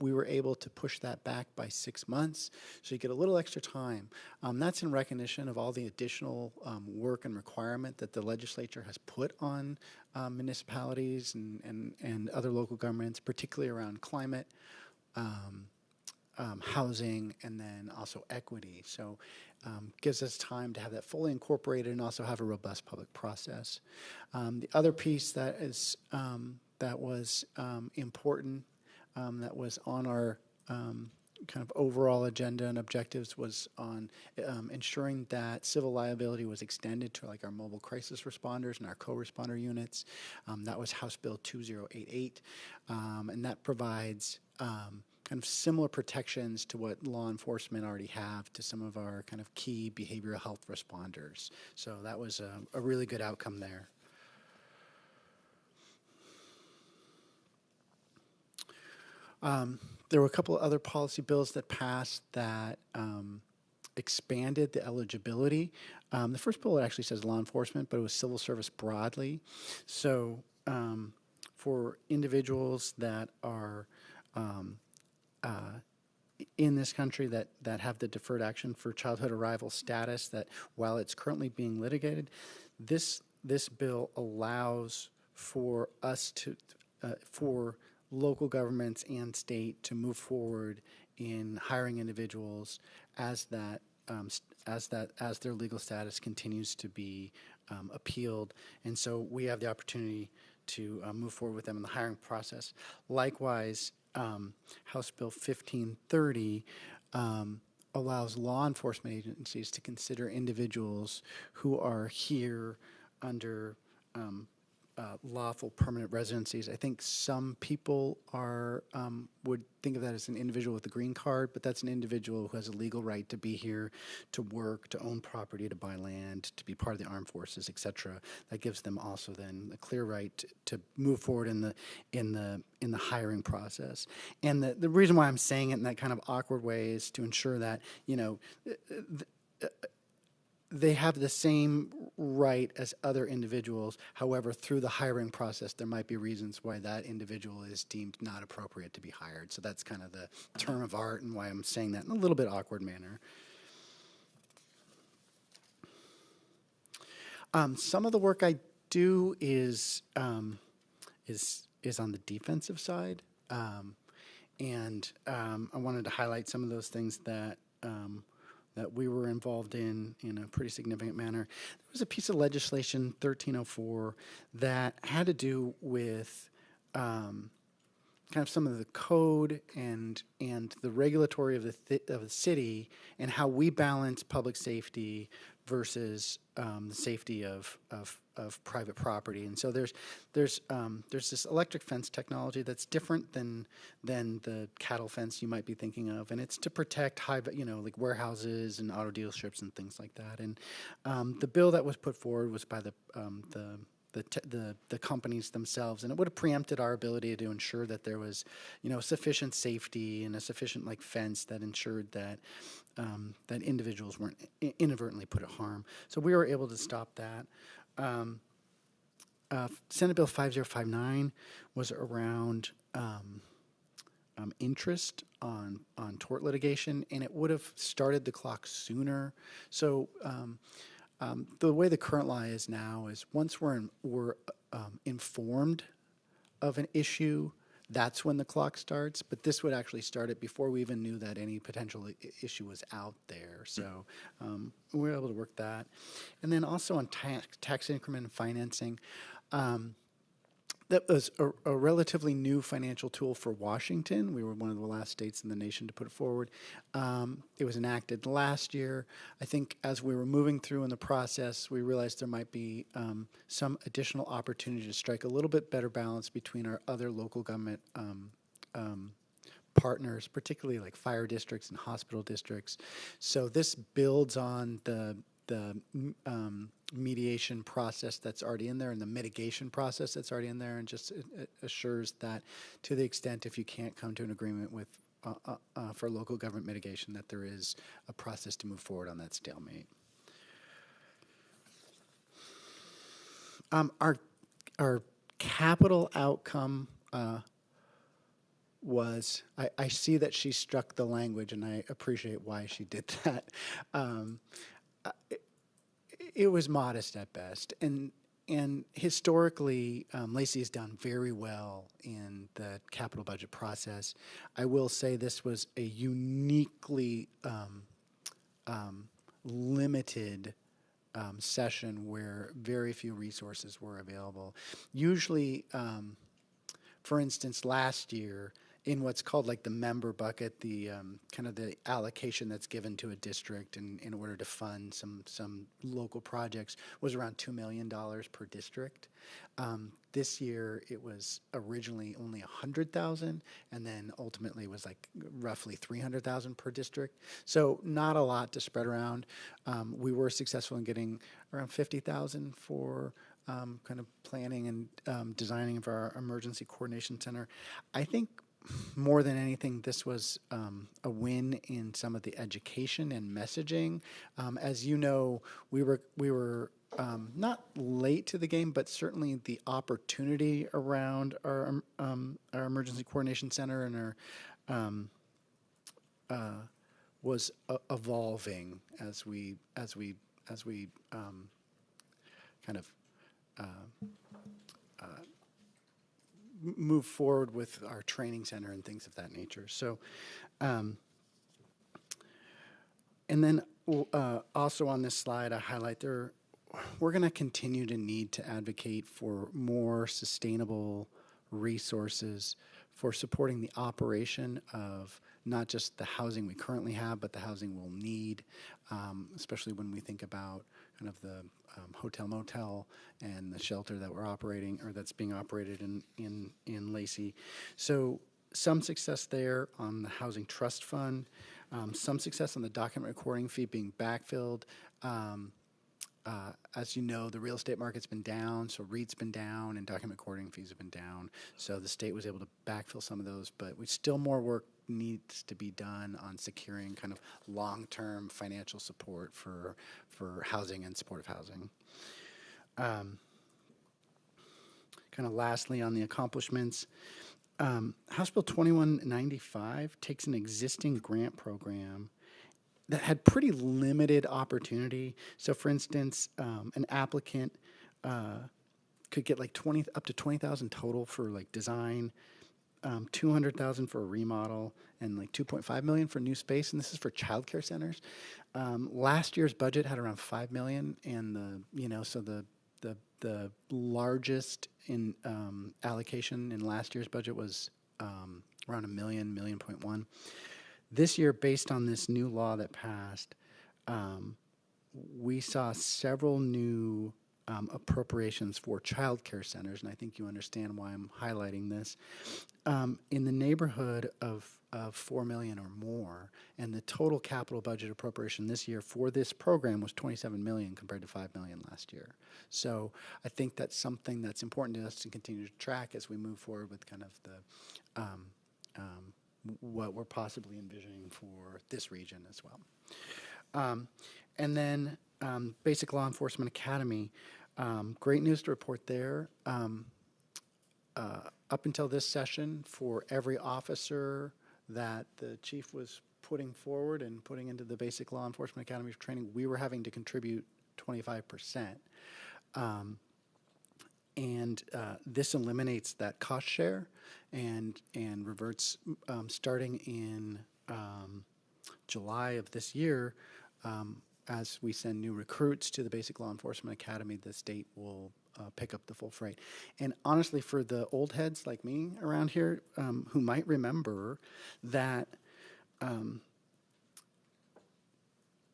We were able to push that back by 6 months, so you get a little extra time. That's in recognition of all the additional work and requirement that the legislature has put on municipalities and other local governments, particularly around climate, housing, and then also equity. So gives us time to have that fully incorporated and also have a robust public process. The other piece that is that was important, that was on our kind of overall agenda and objectives, was on ensuring that civil liability was extended to like our mobile crisis responders and our co-responder units. That was House Bill 2088, and that provides kind of similar protections to what law enforcement already have to some of our kind of key behavioral health responders. So that was a really good outcome there. There were a couple of other policy bills that passed that expanded the eligibility. The first bill actually says law enforcement, but it was civil service broadly. So for individuals that are in this country that have the deferred action for childhood arrival status, that while it's currently being litigated, this bill allows for us to for local governments and state to move forward in hiring individuals as that as their legal status continues to be appealed, and so we have the opportunity to move forward with them in the hiring process. Likewise, House Bill 1530 allows law enforcement agencies to consider individuals who are here under lawful permanent residencies. I think some people would think of that as an individual with a green card, but that's an individual who has a legal right to be here, to work, to own property, to buy land, to be part of the armed forces, etc. That gives them also then a clear right to move forward in the hiring process. And the reason why I'm saying it in that kind of awkward way is to ensure that, you know, they have the same right as other individuals. However, through the hiring process, there might be reasons why that individual is deemed not appropriate to be hired. So that's kind of the term of art and why I'm saying that in a little bit awkward manner. Some of the work I do is on the defensive side, and I wanted to highlight some of those things that we were involved in a pretty significant manner. There was a piece of legislation, 1304, that had to do with kind of some of the code and the regulatory of the city and how we balance public safety versus the safety of private property. And so there's this electric fence technology that's different than the cattle fence you might be thinking of, and it's to protect like warehouses and auto dealerships and things like that. And the bill that was put forward was by the companies themselves, and it would have preempted our ability to ensure that there was, sufficient safety and a sufficient fence that ensured that that individuals weren't inadvertently put at harm. So we were able to stop that. Senate Bill 5059 was around interest on tort litigation, and it would have started the clock sooner. So the way the current law is now is once we're informed of an issue, that's when the clock starts. But this would actually start it before we even knew that any potential issue was out there. So we were able to work that. And then also on tax increment and financing, that was a relatively new financial tool for Washington. We were one of the last states in the nation to put it forward. It was enacted last year. I think as we were moving through in the process, we realized there might be some additional opportunity to strike a little bit better balance between our other local government partners, particularly like fire districts and hospital districts. So this builds on the mediation process that's already in there and the mitigation process that's already in there, and just it assures that to the extent if you can't come to an agreement with for local government mitigation, that there is a process to move forward on that stalemate. Our capital outcome was, I see that she struck the language, and I appreciate why she did that. It was modest at best, and historically, Lacey has done very well in the capital budget process. I will say this was a uniquely limited session where very few resources were available. Usually, for instance, last year, in what's called like the member bucket, the kind of the allocation that's given to a district in order to fund some local projects was around $2 million per district. This year it was originally only $100,000, and then ultimately was like roughly $300,000 per district. So not a lot to spread around. We were successful in getting around $50,000 for kind of planning and designing of our emergency coordination center. I think more than anything, this was a win in some of the education and messaging. As you know, we were not late to the game, but certainly the opportunity around our emergency coordination center and our was evolving as we kind of move forward with our training center and things of that nature. So, and then Also on this slide, I highlight we're going to continue to need to advocate for more sustainable resources for supporting the operation of not just the housing we currently have, but the housing we'll need, especially when we think about kind of the hotel motel and the shelter that we're operating or that's being operated in Lacey. So some success there on the Housing Trust Fund, some success on the document recording fee being backfilled. As you know, the real estate market's been down, so REIT's been down, and document recording fees have been down. So the state was able to backfill some of those, but still more work needs to be done on securing kind of long-term financial support for housing and supportive housing. Kind of lastly on the accomplishments, House Bill 2195 takes an existing grant program that had pretty limited opportunity. So, for instance, an applicant could get like up to $20,000 total for like design, $200,000 for a remodel, and like $2.5 million for new space. And this is for childcare centers. Last year's budget had around $5 million, and the largest in allocation in last year's budget was around $1 million, $1.1 million. This year, based on this new law that passed, we saw several new appropriations for child care centers, and I think you understand why I'm highlighting this, in the neighborhood of $4 million or more, and the total capital budget appropriation this year for this program was $27 million compared to $5 million last year. So I think that's something that's important to us to continue to track as we move forward with kind of the what we're possibly envisioning for this region as well. And then Basic Law Enforcement Academy, great news to report there. Up until this session, for every officer that the chief was putting forward and putting into the Basic Law Enforcement Academy for training, we were having to contribute 25%. And this eliminates that cost share and reverts starting in July of this year. As we send new recruits to the Basic Law Enforcement Academy, the state will pick up the full freight. And honestly, for the old heads like me around here who might remember that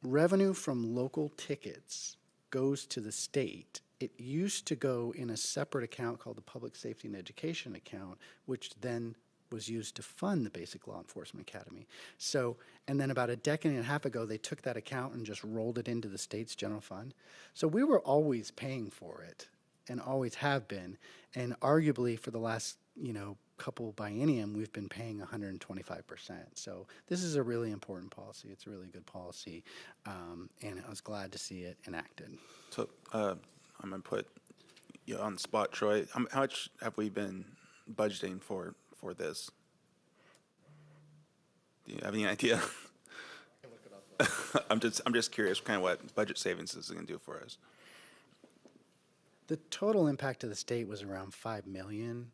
revenue from local tickets goes to the state. It used to go in a separate account called the Public Safety and Education account, which then was used to fund the Basic Law Enforcement Academy. So, and then about a decade and a half ago, they took that account and just rolled it into the state's general fund. So we were always paying for it and always have been. And arguably for the last, couple biennium, we've been paying 125%. So this is a really important policy. It's a really good policy. And I was glad to see it enacted. So I'm going to put you on the spot, Troy. How much have we been budgeting for this? Do you have any idea? I'm just curious kind of what budget savings is going to do for us. The total impact to the state was around $5 million.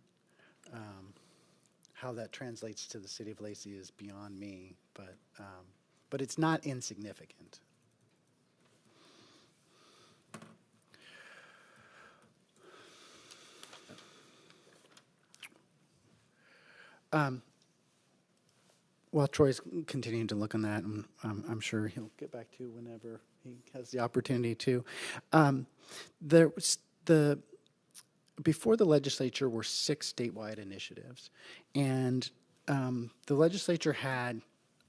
How that translates to the city of Lacey is beyond me, but it's not insignificant. While Troy's continuing to look on that, and I'm sure he'll get back to you whenever he has the opportunity to. Before the legislature were 6 statewide initiatives, and the legislature had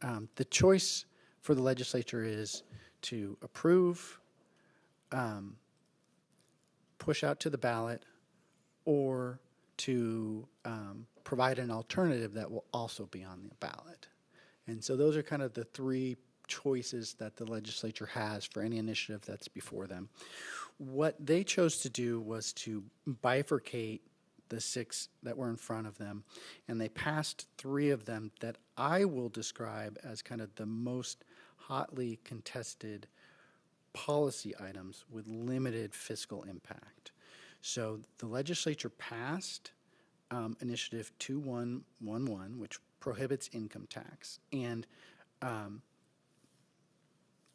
the choice for the legislature is to approve, push out to the ballot, or to provide an alternative that will also be on the ballot. And so those are kind of the 3 choices that the legislature has for any initiative that's before them. What they chose to do was to bifurcate the 6 that were in front of them, and they passed 3 of them that I will describe as kind of the most hotly contested policy items with limited fiscal impact. So the legislature passed Initiative 2111, which prohibits income tax. And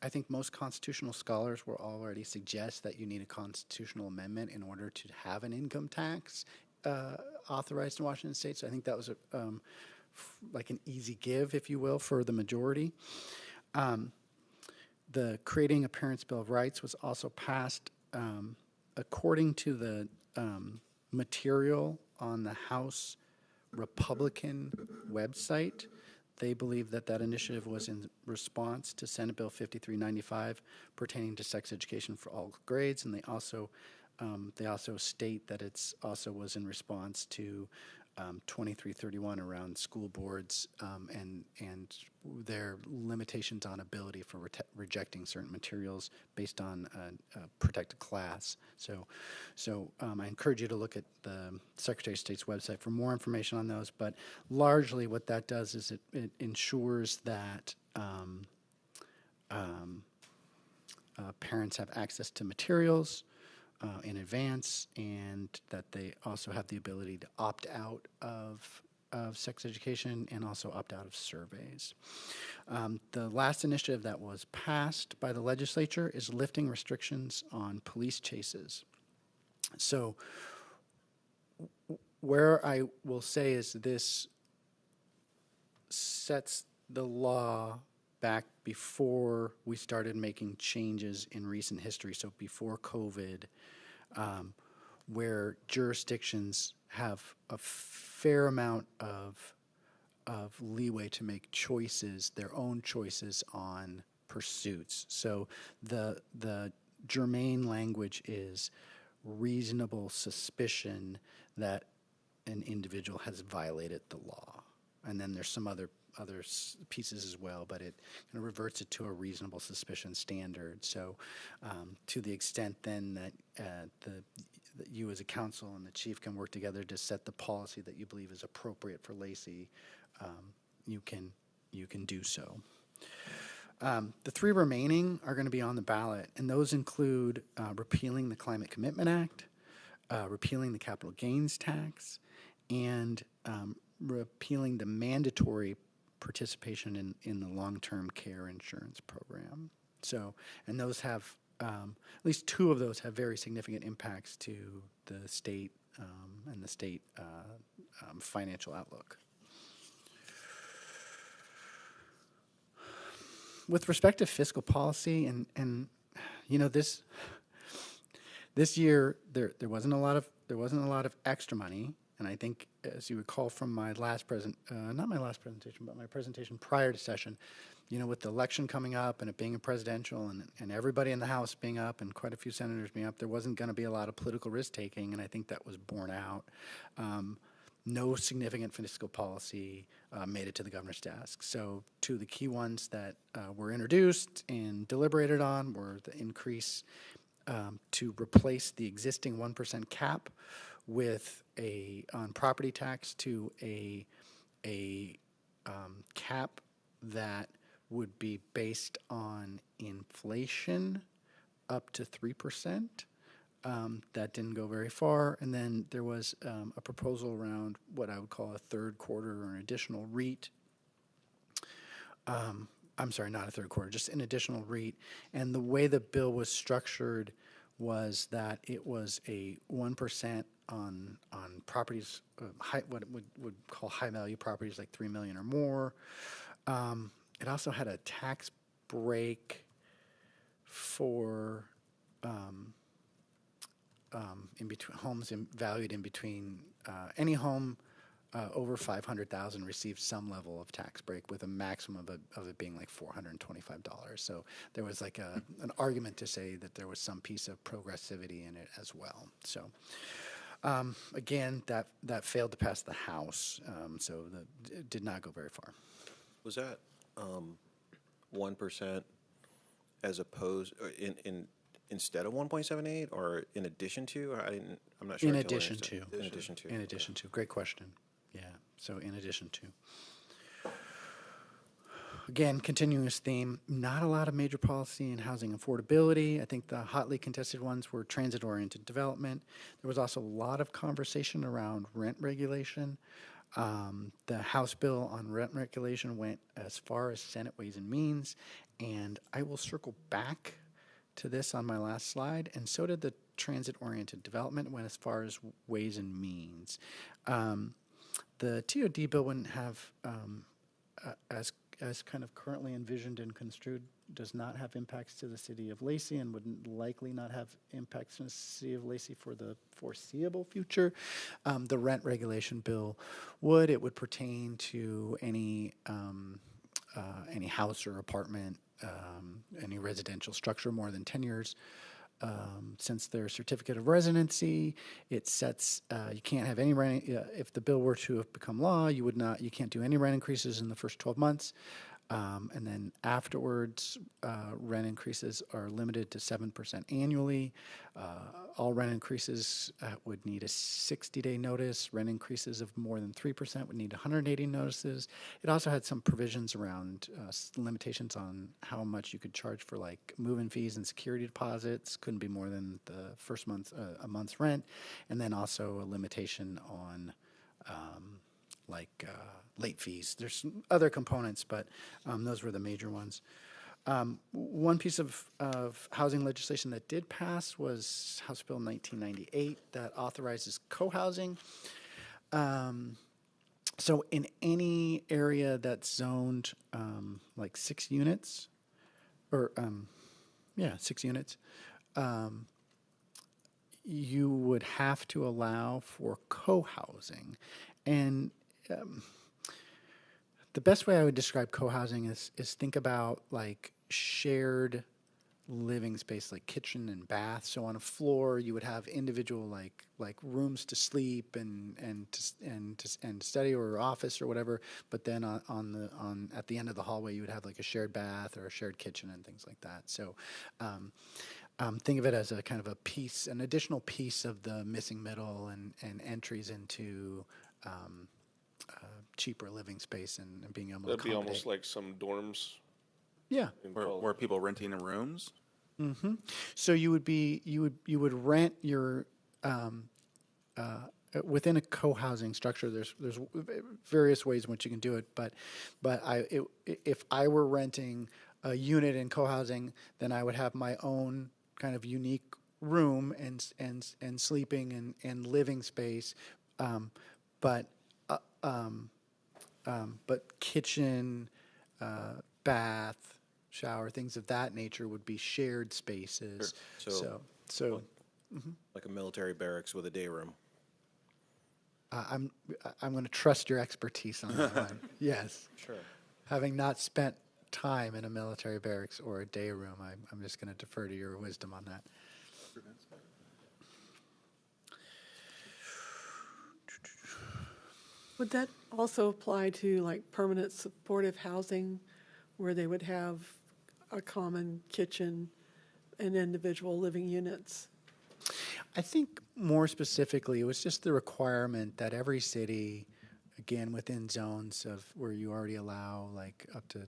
I think most constitutional scholars will already suggest that you need a constitutional amendment in order to have an income tax authorized in Washington State. So I think that was like an easy give, if you will, for the majority. The Creating a Parent's Bill of Rights was also passed. According to the material on the House Republican website, they believe that that initiative was in response to Senate Bill 5395 pertaining to sex education for all grades, and they also state that it's also was in response to 2331 around school boards and their limitations on ability for rejecting certain materials based on a protected class. So I encourage you to look at the Secretary of State's website for more information on those. But largely, what that does is it ensures that parents have access to materials in advance, and that they also have the ability to opt out of sex education and also opt out of surveys. The last initiative that was passed by the legislature is lifting restrictions on police chases. So where I will say is this sets the law back before we started making changes in recent history, so before COVID, where jurisdictions have a fair amount of leeway to make choices, their own choices on pursuits. So the germane language is reasonable suspicion that an individual has violated the law. And then there's some other pieces as well, but it kind of reverts it to a reasonable suspicion standard. So to the extent then that that you as a council and the chief can work together to set the policy that you believe is appropriate for Lacey, you can do so. The three remaining are going to be on the ballot, and those include repealing the Climate Commitment Act, repealing the capital gains tax, and repealing the mandatory participation in the long-term care insurance program. So, and those have, at least two of those have very significant impacts to the state and the state financial outlook. With respect to fiscal policy, and you know, this year there wasn't a lot of extra money. And I think, as you recall from my last not my last presentation, but my presentation prior to session, you know, with the election coming up and it being a presidential and everybody in the House being up and quite a few senators being up, there wasn't going to be a lot of political risk-taking, and I think that was borne out. No significant fiscal policy made it to the governor's desk. So two of the key ones that were introduced and deliberated on were the increase to replace the existing 1% cap with on property tax to a cap that would be based on inflation up to 3%. That didn't go very far. And then there was a proposal around what I would call a third quarter or an additional REIT. I'm sorry, not a third quarter, just an additional REIT. And the way the bill was structured was that it was a 1% on properties, what would call high value properties like $3 million or more. It also had a tax break for in between homes valued in between any home over $500,000 received some level of tax break, with a maximum of it being like $425. So there was like an argument to say that there was some piece of progressivity in it as well. So again, that failed to pass the House, so it did not go very far. Was that 1% as opposed instead of 1.78, or in addition to? I'm not sure. In addition to. In addition to. In addition to. Great question. Yeah. So in addition to. Again, continuing this theme, not a lot of major policy in housing affordability. I think the hotly contested ones were transit-oriented development. There was also a lot of conversation around rent regulation. The House bill on rent regulation went as far as Senate Ways and Means, And I will circle back to this on my last slide, and so did the transit-oriented development went as far as ways and means. The TOD bill wouldn't have, as kind of currently envisioned and construed, does not have impacts to the city of Lacey and wouldn't likely not have impacts to the city of Lacey for the foreseeable future. The rent regulation bill would. It would pertain to any house or apartment, any residential structure more than 10 years since their certificate of residency. It sets you can't have any rent if the bill were to have become law. You can't do any rent increases in the first 12 months. And then afterwards, rent increases are limited to 7% annually. All rent increases would need a 60-day notice. Rent increases of more than 3% would need 180 notices. It also had some provisions around limitations on how much you could charge for like move-in fees and security deposits. Couldn't be more than the first month, a month's rent. And then also a limitation on late fees. There's some other components, but those were the major ones. One piece of housing legislation that did pass was House Bill 1998 that authorizes co-housing. So in any area that's zoned like 6 units, or 6 units, you would have to allow for co-housing. And the best way I would describe co-housing is think about like shared living space, like kitchen and bath. So on a floor, you would have individual like rooms to sleep and study or office or whatever. But then at the end of the hallway, you would have like a shared bath or a shared kitchen and things like that. So think of it as a kind of an additional piece of the missing middle and entries into cheaper living space and being able to That'd be accommodate. almost like some dorms. Yeah. Where people renting in rooms? Mm-hmm. So you would rent your within a co-housing structure. There's various ways in which you can do it, but if I were renting a unit in co-housing, then I would have my own kind of unique room and sleeping and living space, but kitchen, bath, shower, things of that nature would be shared spaces. Sure. So Like a military barracks with a day room. I'm going to trust your expertise on that one. Yes. Sure. Having not spent time in a military barracks or a day room, I'm just going to defer to your wisdom on that. Would that also apply to like permanent supportive housing where they would have a common kitchen and individual living units? I think more specifically, it was just the requirement that every city, again, within zones of where you already allow like up to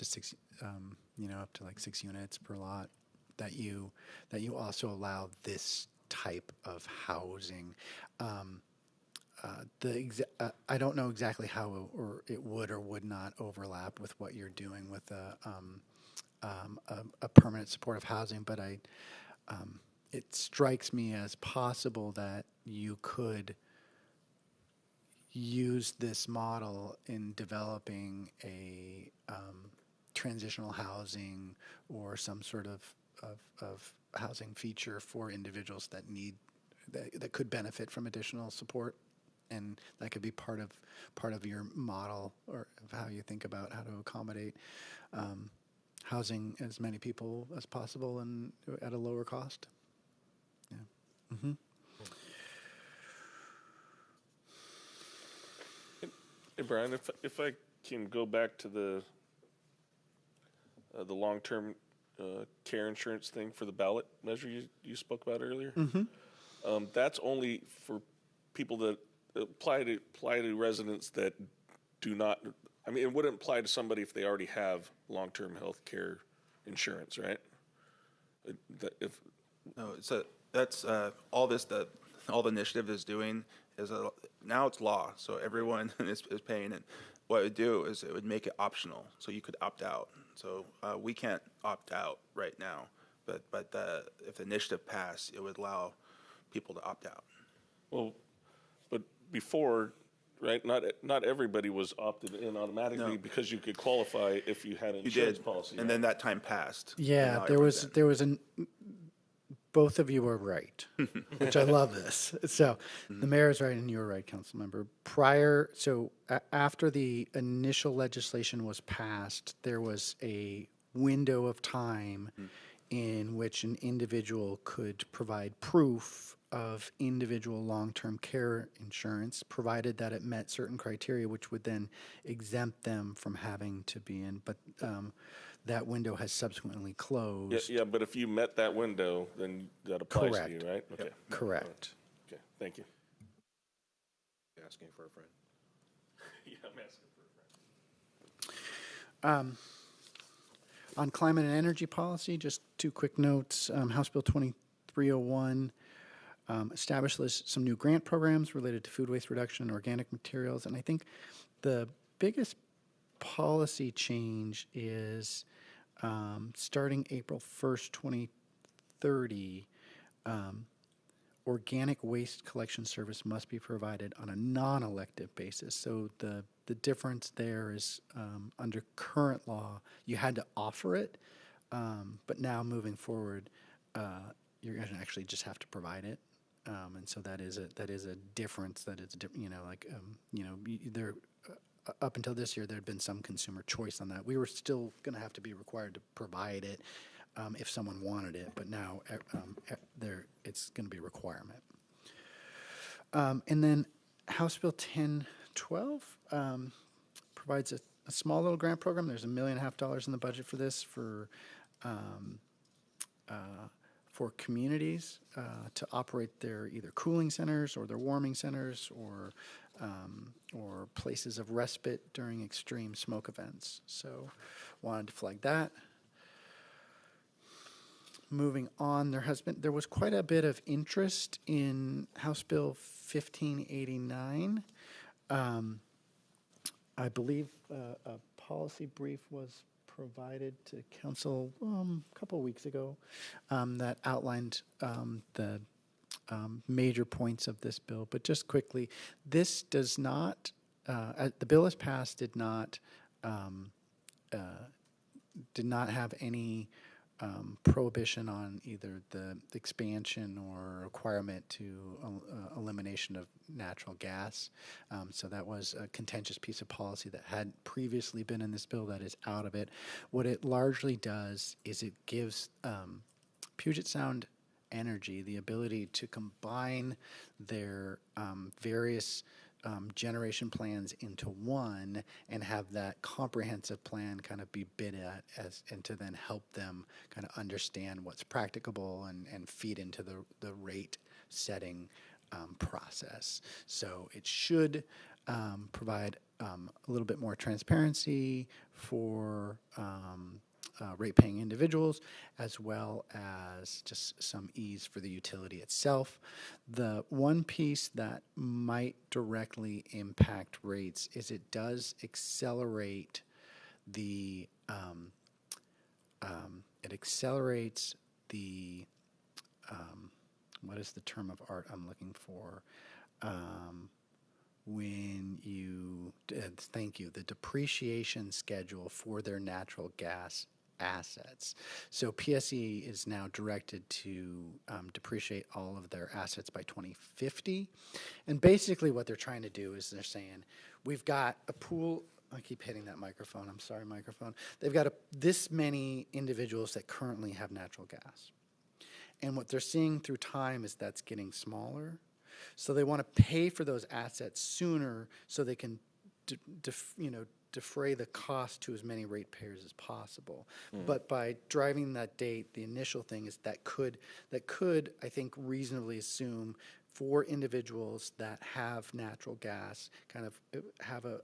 6, up to like 6 units per lot, that you also allow this type of housing. I don't know exactly how or it would or would not overlap with what you're doing with a permanent supportive housing, but it strikes me as possible that you could use this model in developing a transitional housing or some sort of housing feature for individuals that could benefit from additional support. And that could be part of your model or of how you think about how to accommodate housing as many people as possible and at a lower cost. Yeah. Mm-hmm. Hey, Brian, if I can go back to the long-term care insurance thing for the ballot measure you spoke about earlier. Mm-hmm. That's only for people that apply to residents that do not. I mean, it wouldn't apply to somebody if they already have long-term health care insurance, right? No, that's all the initiative is doing is now it's law, so everyone is paying it. What it would do is it would make it optional, so you could opt out. So we can't opt out right now, but if the initiative passed, it would allow people to opt out. Well, but before, right, not everybody was opted in automatically No. because you could qualify if you had an You insurance did, policy. and then that time passed. and Yeah, now there was everyone's in. both of you were right, which I love this. So the mayor is right and you're right, council member. After the initial legislation was passed, there was a window of time in which an individual could provide proof of individual long-term care insurance, provided that it met certain criteria, which would then exempt them from having to be in. But that window has subsequently closed. Yeah, but if you met that window, then that applies to you, Correct. right? Okay. Correct. Okay, thank you. Asking for a friend. Yeah, I'm asking for a friend. On climate and energy policy, just two quick notes. House Bill 2301 establishes some new grant programs related to food waste reduction and organic materials. And I think the biggest policy change is starting April 1st, 2030, organic waste collection service must be provided on a non-elective basis. So the difference there is under current law, you had to offer it, but now moving forward, you're going to actually just have to provide it. And so that is a difference. That is there. Up until this year, there had been some consumer choice on that. We were still going to have to be required to provide it if someone wanted it, but now it's going to be a requirement. And then House Bill 1012 provides a small little grant program. There's $1.5 million in the budget for this for communities to operate their either cooling centers or their warming centers or places of respite during extreme smoke events. So wanted to flag that. Moving on, there was quite a bit of interest in House Bill 1589. I believe a policy brief was provided to council a couple of weeks ago that outlined the major points of this bill. But just quickly, this does not, the bill as passed did not have any prohibition on either the expansion or requirement to elimination of natural gas. So that was a contentious piece of policy that had previously been in this bill that is out of it. What it largely does is it gives Puget Sound Energy the ability to combine their various generation plans into one and have that comprehensive plan kind of be bid at and to then help them kind of understand what's practicable and feed into the rate setting process. So it should provide a little bit more transparency for rate-paying individuals, as well as just some ease for the utility itself. The one piece that might directly impact rates is it does accelerate the what is the term of art I'm looking for? The depreciation schedule for their natural gas assets. So PSE is now directed to depreciate all of their assets by 2050. And basically what they're trying to do is they're saying, we've got a pool. I keep hitting that microphone. I'm sorry, microphone. They've got this many individuals that currently have natural gas. And what they're seeing through time is that's getting smaller. So they want to pay for those assets sooner so they can defray the cost to as many ratepayers as possible. But by driving that date, the initial thing is that could I think reasonably assume for individuals that have natural gas kind of have a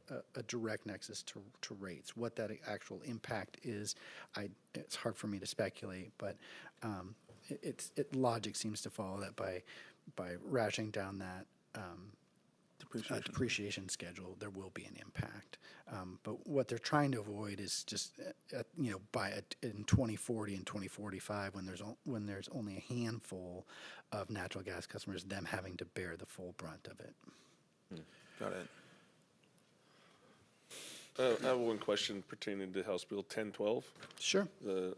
direct nexus to rates. What that actual impact is, it's hard for me to speculate, but logic seems to follow that by rationing down depreciation schedule, there will be an impact. But what they're trying to avoid is just, in 2040 and 2045, when there's only a handful of natural gas customers, them having to bear the full brunt of it. Got it. I have one question pertaining to House Bill 1012, Sure. the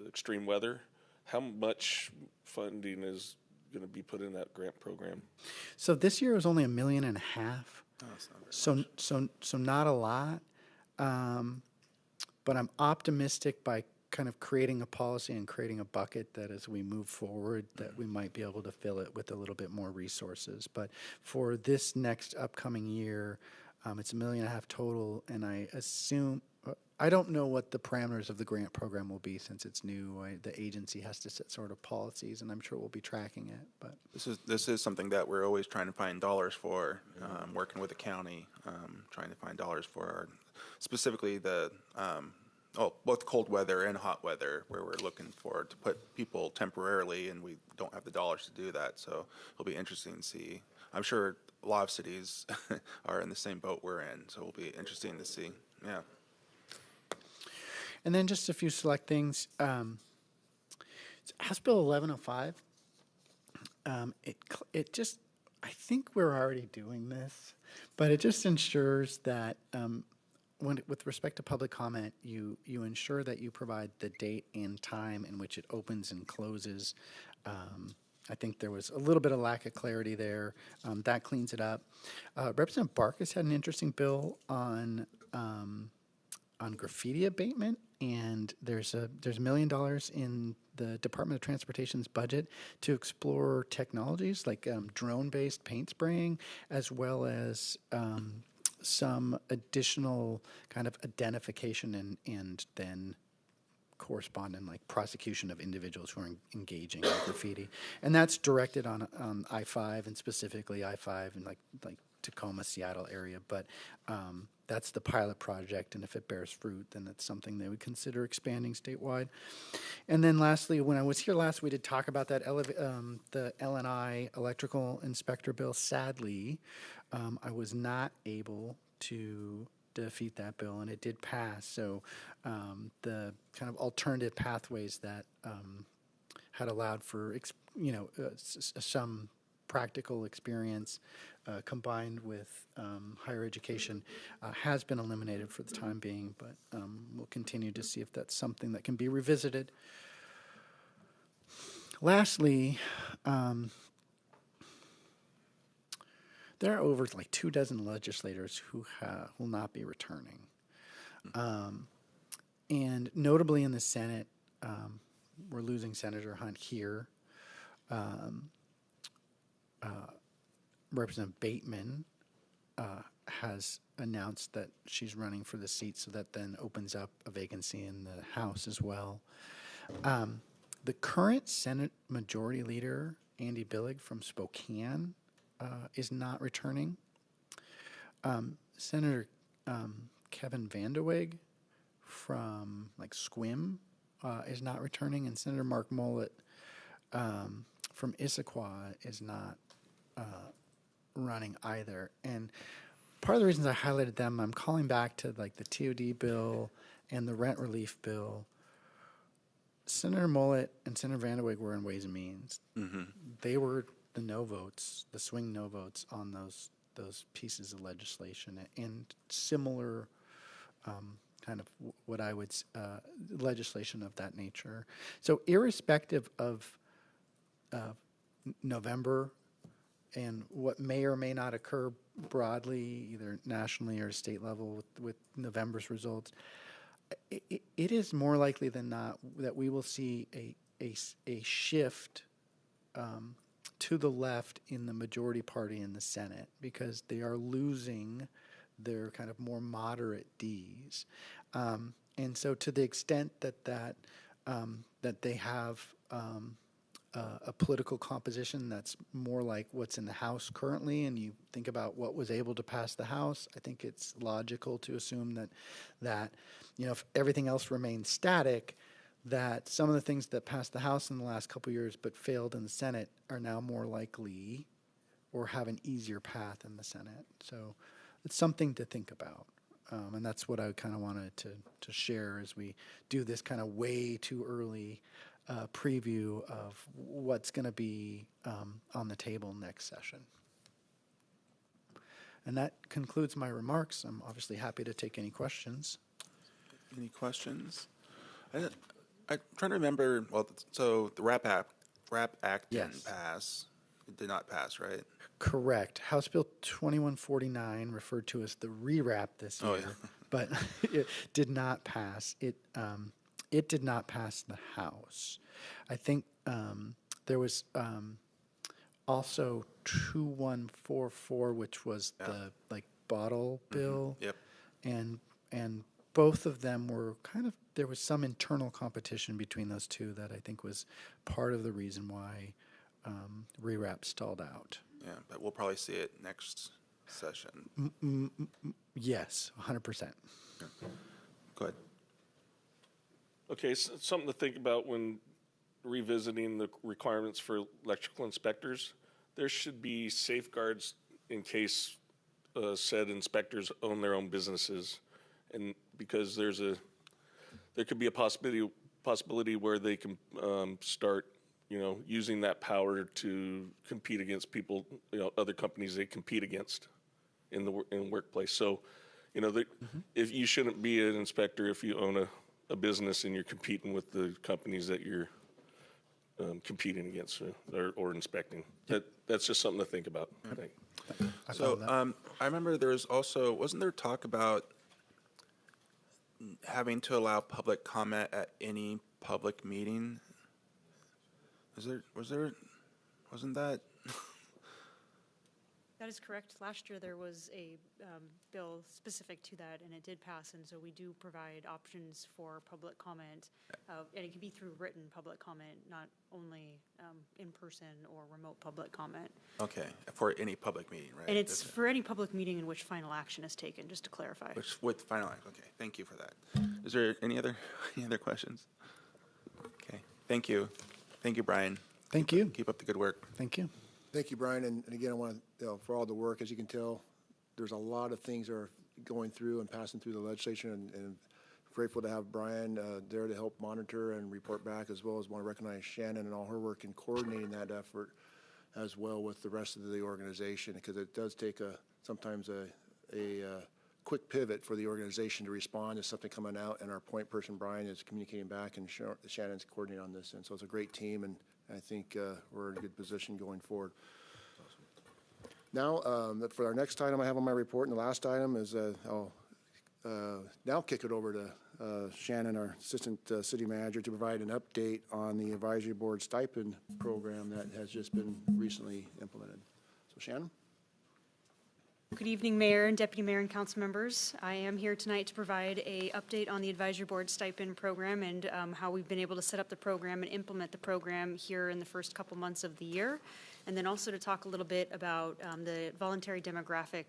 extreme weather. How much funding is going to be put in that grant program? So this year was only $1.5 million. Oh, that's not very much. So not a lot, but I'm optimistic by kind of creating a policy and creating a bucket that as we move forward that we might be able to fill it with a little bit more resources. But for this next upcoming year, it's $1.5 million total, and I assume I don't know what the parameters of the grant program will be since it's new. The agency has to set sort of policies, and I'm sure we'll be tracking it. But This is something that we're always trying to find dollars for, working with the county, trying to find dollars for our, specifically the, both cold weather and hot weather, where we're looking for to put people temporarily, and we don't have the dollars to do that. So it'll be interesting to see. I'm sure a lot of cities are in the same boat we're in, so it'll be interesting to see. Yeah. And then just a few select things. House Bill 1105. It just, I think we're already doing this, but it just ensures that with respect to public comment, you ensure that you provide the date and time in which it opens and closes. I think there was a little bit of lack of clarity there. That cleans it up. Representative Barkas had an interesting bill on graffiti abatement, and there's $1 million in the Department of Transportation's budget to explore technologies like drone-based paint spraying, as well as some additional kind of identification and then corresponding like prosecution of individuals who are engaging in graffiti, and that's directed on I-5 and specifically I-5 and like Tacoma, Seattle area. But that's the pilot project, and if it bears fruit, then it's something they would consider expanding statewide. And then lastly, when I was here last, we did talk about that the LNI electrical inspector bill. Sadly, I was not able to defeat that bill, and it did pass. So the kind of alternative pathways that had allowed for some practical experience combined with higher education has been eliminated for the time being, but we'll continue to see if that's something that can be revisited. Lastly, there are over like 24 legislators who will not be returning. And notably in the Senate, we're losing Senator Hunt here. Representative Bateman has announced that she's running for the seat, so that then opens up a vacancy in the House as well. The current Senate Majority Leader, Andy Billig from Spokane, is not returning. Senator Kevin Vanderweg from Sequim is not returning, and Senator Mark Mullet from Issaquah is not running either. And part of the reasons I highlighted them, I'm calling back to the TOD bill and the rent relief bill. Senator Mullet and Senator Vanderweg were in Ways and Means. Mm-hmm. They were the no votes, the swing no votes on those pieces of legislation, and similar kind of what I would legislation of that nature. So irrespective of November and what may or may not occur broadly, either nationally or state level with November's results, it is more likely than not that we will see a shift to the left in the majority party in the Senate, because they are losing their kind of more moderate Ds. And so to the extent that they have a political composition that's more like what's in the House currently, and you think about what was able to pass the House, I think it's logical to assume that if everything else remains static, that some of the things that passed the House in the last couple of years but failed in the Senate are now more likely or have an easier path in the Senate. So it's something to think about. And that's what I kind of wanted to share as we do this kind of way too early preview of what's going to be on the table next session. And that concludes my remarks. I'm obviously happy to take any questions. Any questions? I'm trying to remember, well, so the RAP Act didn't Yes. pass. It did not pass, right? Correct. House Bill 2149, referred to as the rewrap this year, Oh, yeah. but it did not pass. It did not pass the House. I think there was also 2144, which was the bottle bill. Yep. And both of them were there was some internal competition between those two that I think was part of the reason why rewrap stalled out. Yeah, but we'll probably see it next session. Yes, 100%. Go ahead. Okay, so something to think about when revisiting the requirements for electrical inspectors. There should be safeguards in case said inspectors own their own businesses, and because there could be a possibility where they can start, using that power to compete against people, other companies they compete against in the workplace. So, if you shouldn't be an inspector if you own a business and you're competing with the companies that you're competing against or inspecting. That's just something to think about, I think. So I remember wasn't there talk about having to allow public comment at any public meeting? Wasn't that? That is correct. Last year there was a bill specific to that, and it did pass, and so we do provide options for public comment, and it can be through written public comment, not only in-person or remote public comment. Okay, for any public meeting, right? And it's for any public meeting in which final action is taken, just to clarify. With final act, okay, thank you for that. Is there any other questions? Okay, thank you. Thank you, Brian. Thank you. Keep up the good work. Thank you. Thank you, Brian. And again, I want to, for all the work, as you can tell, there's a lot of things that are going through and passing through the legislature, and grateful to have Brian there to help monitor and report back, as well as want to recognize Shannon and all her work in coordinating that effort as well with the rest of the organization, because it does take sometimes a quick pivot for the organization to respond to something coming out, and our point person, Brian, is communicating back, and Shannon's coordinating on this. And so it's a great team, and I think we're in a good position going forward. Now, for our next item I have on my report, and the last item is I'll now kick it over to Shannon, our Assistant City Manager, to provide an update on the Advisory Board Stipend Program that has just been recently implemented. So, Shannon? Good evening, Mayor and Deputy Mayor and Council members. I am here tonight to provide an update on the Advisory Board Stipend Program and how we've been able to set up the program and implement the program here in the first couple months of the year. And then also to talk a little bit about the voluntary demographic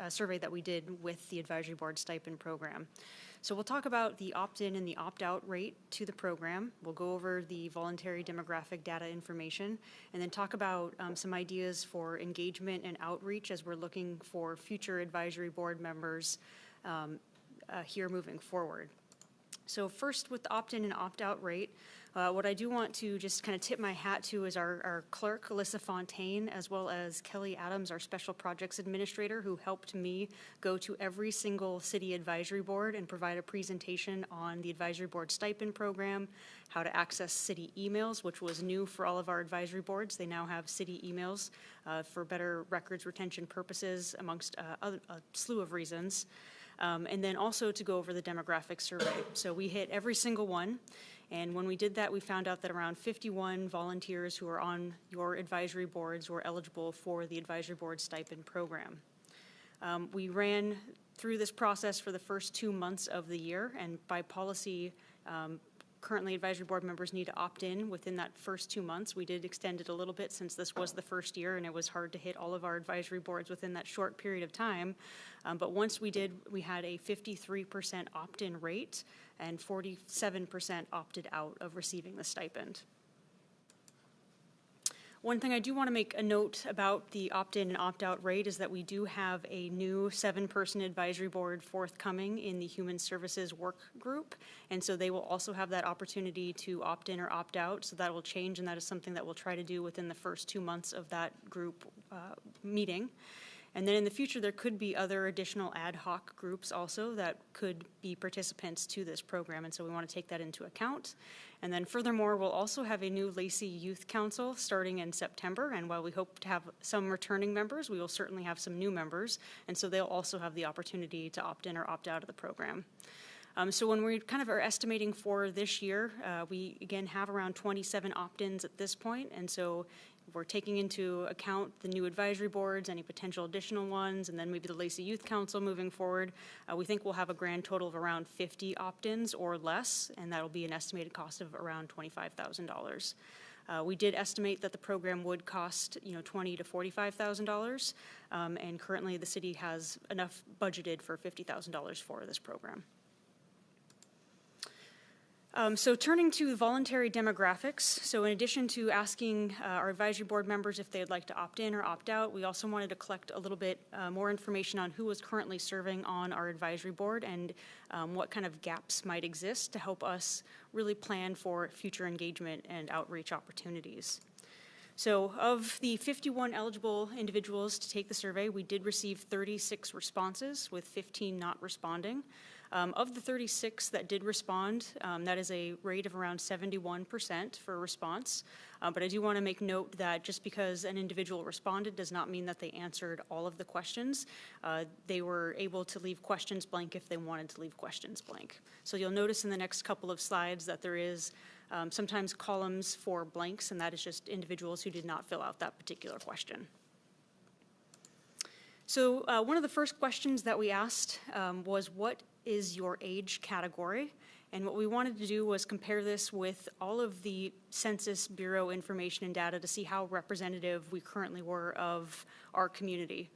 survey that we did with the Advisory Board Stipend Program. So we'll talk about the opt-in and the opt-out rate to the program. We'll go over the voluntary demographic data information, and then talk about some ideas for engagement and outreach as we're looking for future advisory board members here moving forward. So first, with the opt-in and opt-out rate, what I do want to just kind of tip my hat to is our clerk, Alyssa Fontaine, as well as Kelly Adams, our special projects administrator, who helped me go to every single city advisory board and provide a presentation on the advisory board stipend program, how to access city emails, which was new for all of our advisory boards. They now have city emails for better records retention purposes, amongst a slew of reasons. And then also to go over the demographic survey. So we hit every single one. And when we did that, we found out that around 51 volunteers who are on your advisory boards were eligible for the advisory board stipend program. We ran through this process for the first 2 months of the year, and by policy, currently advisory board members need to opt in within that first 2 months. We did extend it a little bit since this was the first year and it was hard to hit all of our advisory boards within that short period of time. But once we did, we had a 53% opt-in rate and 47% opted out of receiving the stipend. One thing I do want to make a note about the opt-in and opt-out rate is that we do have a new 7-person advisory board forthcoming in the Human Services Work Group, and so they will also have that opportunity to opt in or opt out, so that will change, and that is something that we'll try to do within the first 2 months of that group meeting. And then in the future, there could be other additional ad hoc groups also that could be participants to this program, and so we want to take that into account. And then furthermore, we'll also have a new Lacey Youth Council starting in September, and while we hope to have some returning members, we will certainly have some new members, and so they'll also have the opportunity to opt in or opt out of the program. So when we kind of are estimating for this year, we again have around 27 opt-ins at this point, and so we're taking into account the new advisory boards, any potential additional ones, and then maybe the Lacey Youth Council moving forward. We think we'll have a grand total of around 50 opt-ins or less, and that'll be an estimated cost of around $25,000. We did estimate that the program would cost, $20,000 to $45,000, and currently the city has enough budgeted for $50,000 for this program. So turning to voluntary demographics, so in addition to asking our advisory board members if they'd like to opt in or opt out, we also wanted to collect a little bit more information on who was currently serving on our advisory board and what kind of gaps might exist to help us really plan for future engagement and outreach opportunities. So of the 51 eligible individuals to take the survey, we did receive 36 responses, with 15 not responding. Of the 36 that did respond, that is a rate of around 71% for response. But I do want to make note that just because an individual responded does not mean that they answered all of the questions. They were able to leave questions blank if they wanted to leave questions blank. So you'll notice in the next couple of slides that there is sometimes columns for blanks, and that is just individuals who did not fill out that particular question. So one of the first questions that we asked was, what is your age category? And what we wanted to do was compare this with all of the Census Bureau information and data to see how representative we currently were of our community.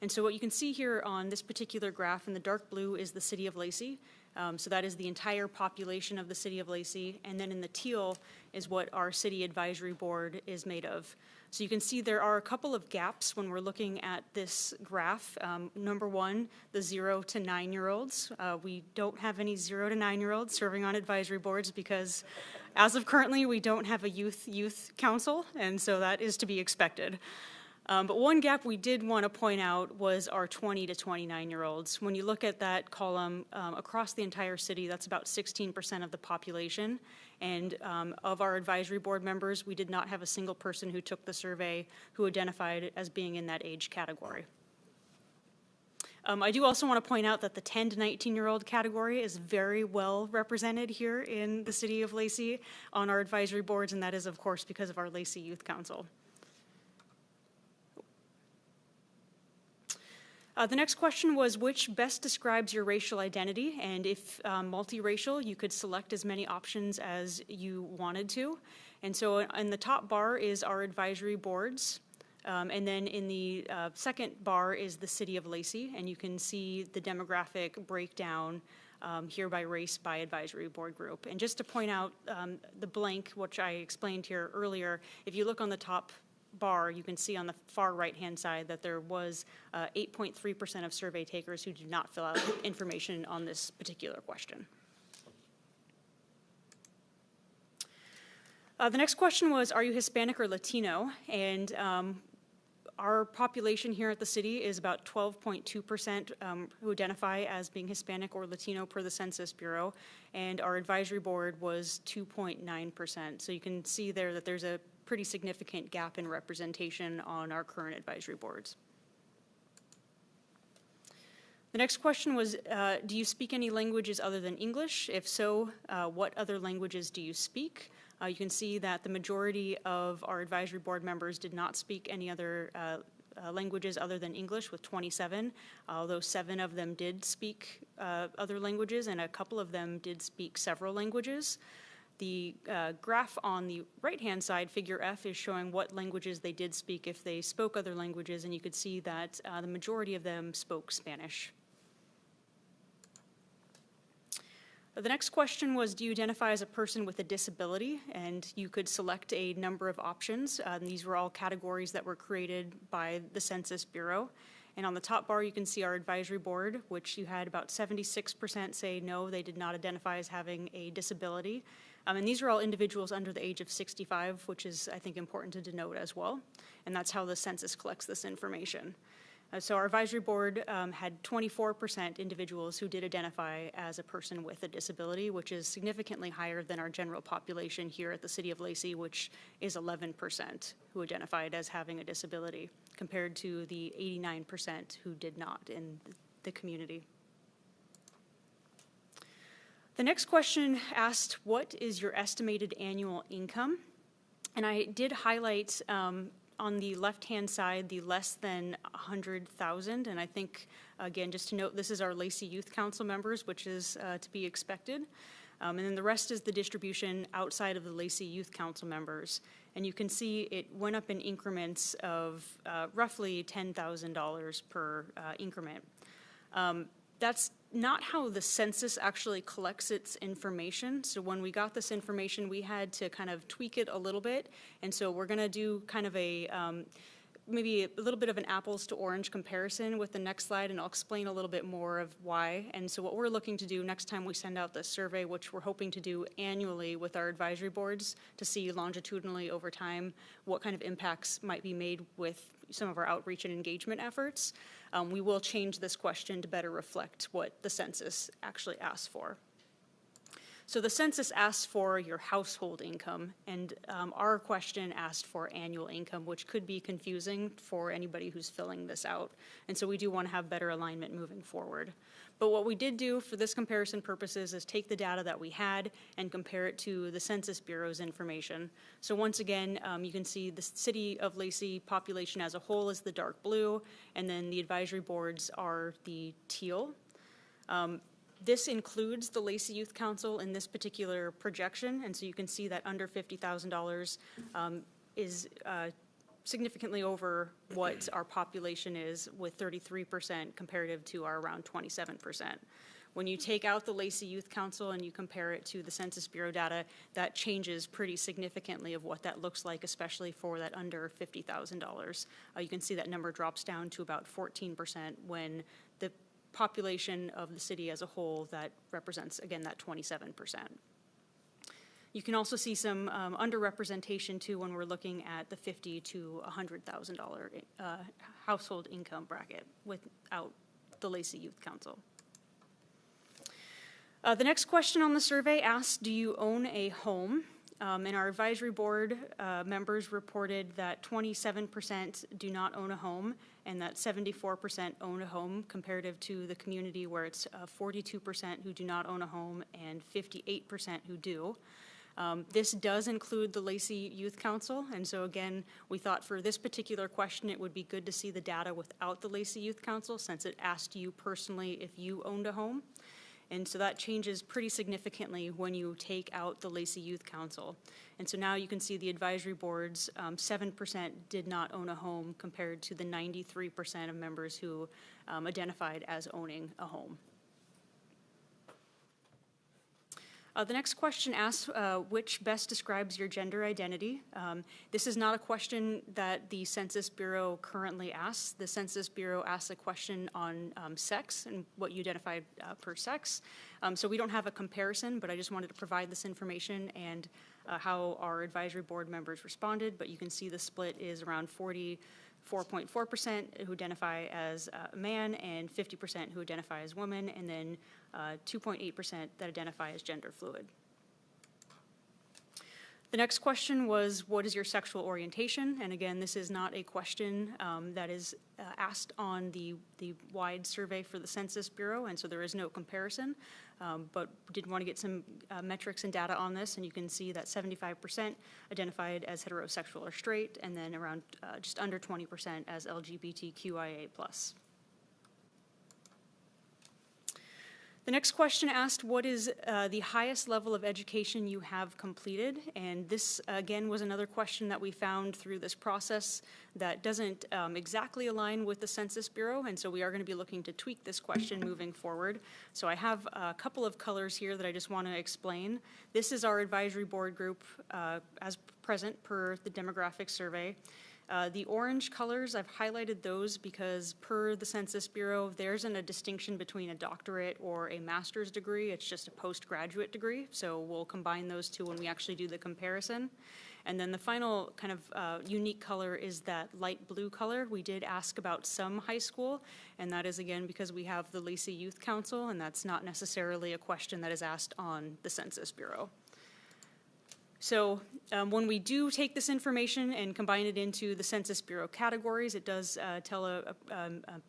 And so what you can see here on this particular graph in the dark blue is the city of Lacey. So that is the entire population of the city of Lacey. And then in the teal is what our city advisory board is made of. So you can see there are a couple of gaps when we're looking at this graph. Number one, the 0 to 9-year-olds. We don't have any 0 to 9-year-olds serving on advisory boards because as of currently, we don't have a youth council, and so that is to be expected. But one gap we did want to point out was our 20 to 29-year-olds. When you look at that column across the entire city, that's about 16% of the population. And of our advisory board members, we did not have a single person who took the survey who identified as being in that age category. I do also want to point out that the 10 to 19-year-old category is very well represented here in the city of Lacey on our advisory boards, and that is, of course, because of our Lacey Youth Council. The next question was, which best describes your racial identity? And if multiracial, you could select as many options as you wanted to. And so in the top bar is our advisory boards. And then in the second bar is the city of Lacey. And you can see the demographic breakdown here by race by advisory board group. And just to point out the blank, which I explained here earlier, if you look on the top bar, you can see on the far right-hand side that there was 8.3% of survey takers who did not fill out information on this particular question. The next question was, are you Hispanic or Latino? And our population here at the city is about 12.2% who identify as being Hispanic or Latino per the Census Bureau, and our advisory board was 2.9%. So you can see there that there's a pretty significant gap in representation on our current advisory boards. The next question was, do you speak any languages other than English? If so, what other languages do you speak? You can see that the majority of our advisory board members did not speak any other languages other than English, with 27, although 7 of them did speak other languages, and a couple of them did speak several languages. The graph on the right-hand side, figure F, is showing what languages they did speak if they spoke other languages, and you could see that the majority of them spoke Spanish. The next question was, do you identify as a person with a disability? And you could select a number of options. These were all categories that were created by the Census Bureau. And on the top bar, you can see our advisory board, which you had about 76% say no, they did not identify as having a disability. And these are all individuals under the age of 65, which is, I think, important to denote as well. And that's how the census collects this information. So our advisory board had 24% individuals who did identify as a person with a disability, which is significantly higher than our general population here at the City of Lacey, which is 11% who identified as having a disability, compared to the 89% who did not in the community. The next question asked, what is your estimated annual income? And I did highlight on the left-hand side, the less than 100,000, and I think, again, just to note, this is our Lacey Youth Council members, which is to be expected. And then the rest is the distribution outside of the Lacey Youth Council members. And you can see it went up in increments of roughly $10,000 per increment. That's not how the census actually collects its information. So when we got this information, we had to kind of tweak it a little bit. And so we're going to do kind of a maybe a little bit of an apples to orange comparison with the next slide, and I'll explain a little bit more of why. And so what we're looking to do next time we send out this survey, which we're hoping to do annually with our advisory boards to see longitudinally over time what kind of impacts might be made with some of our outreach and engagement efforts. We will change this question to better reflect what the census actually asks for. So the census asks for your household income, and our question asked for annual income, which could be confusing for anybody who's filling this out. And so we do want to have better alignment moving forward. But what we did do for this comparison purposes is take the data that we had and compare it to the Census Bureau's information. So once again, you can see the City of Lacey population as a whole is the dark blue, and then the advisory boards are the teal. This includes the Lacey Youth Council in this particular projection, and so you can see that under $50,000 is significantly over what our population is, with 33% comparative to our around 27%. When you take out the Lacey Youth Council and you compare it to the Census Bureau data, that changes pretty significantly of what that looks like, especially for that under $50,000. You can see that number drops down to about 14% when the population of the city as a whole, that represents, again, that 27%. You can also see some underrepresentation too when we're looking at the $50,000 to $100,000 household income bracket without the Lacey Youth Council. The next question on the survey asks, do you own a home? And our advisory board members reported that 27% do not own a home, and that 74% own a home, comparative to the community where it's 42% who do not own a home and 58% who do. This does include the Lacey Youth Council, and so again, we thought for this particular question it would be good to see the data without the Lacey Youth Council, since it asked you personally if you owned a home. And so that changes pretty significantly when you take out the Lacey Youth Council. And so now you can see the advisory boards, 7% did not own a home compared to the 93% of members who identified as owning a home. The next question asks, which best describes your gender identity? This is not a question that the Census Bureau currently asks. The Census Bureau asks a question on sex and what you identified per sex. So we don't have a comparison, but I just wanted to provide this information and how our advisory board members responded. But you can see the split is around 44.4% who identify as a man and 50% who identify as woman, and then 2.8% that identify as gender fluid. The next question was, what is your sexual orientation? And again, this is not a question that is asked on the wide survey for the Census Bureau, and so there is no comparison, but did want to get some metrics and data on this, and you can see that 75% identified as heterosexual or straight, and then around just under 20% as LGBTQIA+. The next question asked, what is the highest level of education you have completed? And this, again, was another question that we found through this process that doesn't exactly align with the Census Bureau, and so we are going to be looking to tweak this question moving forward. So I have a couple of colors here that I just want to explain. This is our advisory board group as present per the demographic survey. The orange colors, I've highlighted those because per the Census Bureau, there isn't a distinction between a doctorate or a master's degree. It's just a postgraduate degree. So we'll combine those two when we actually do the comparison. And then the final kind of unique color is that light blue color. We did ask about some high school, and that is again because we have the Lacey Youth Council, and that's not necessarily a question that is asked on the Census Bureau. So when we do take this information and combine it into the Census Bureau categories, it does tell a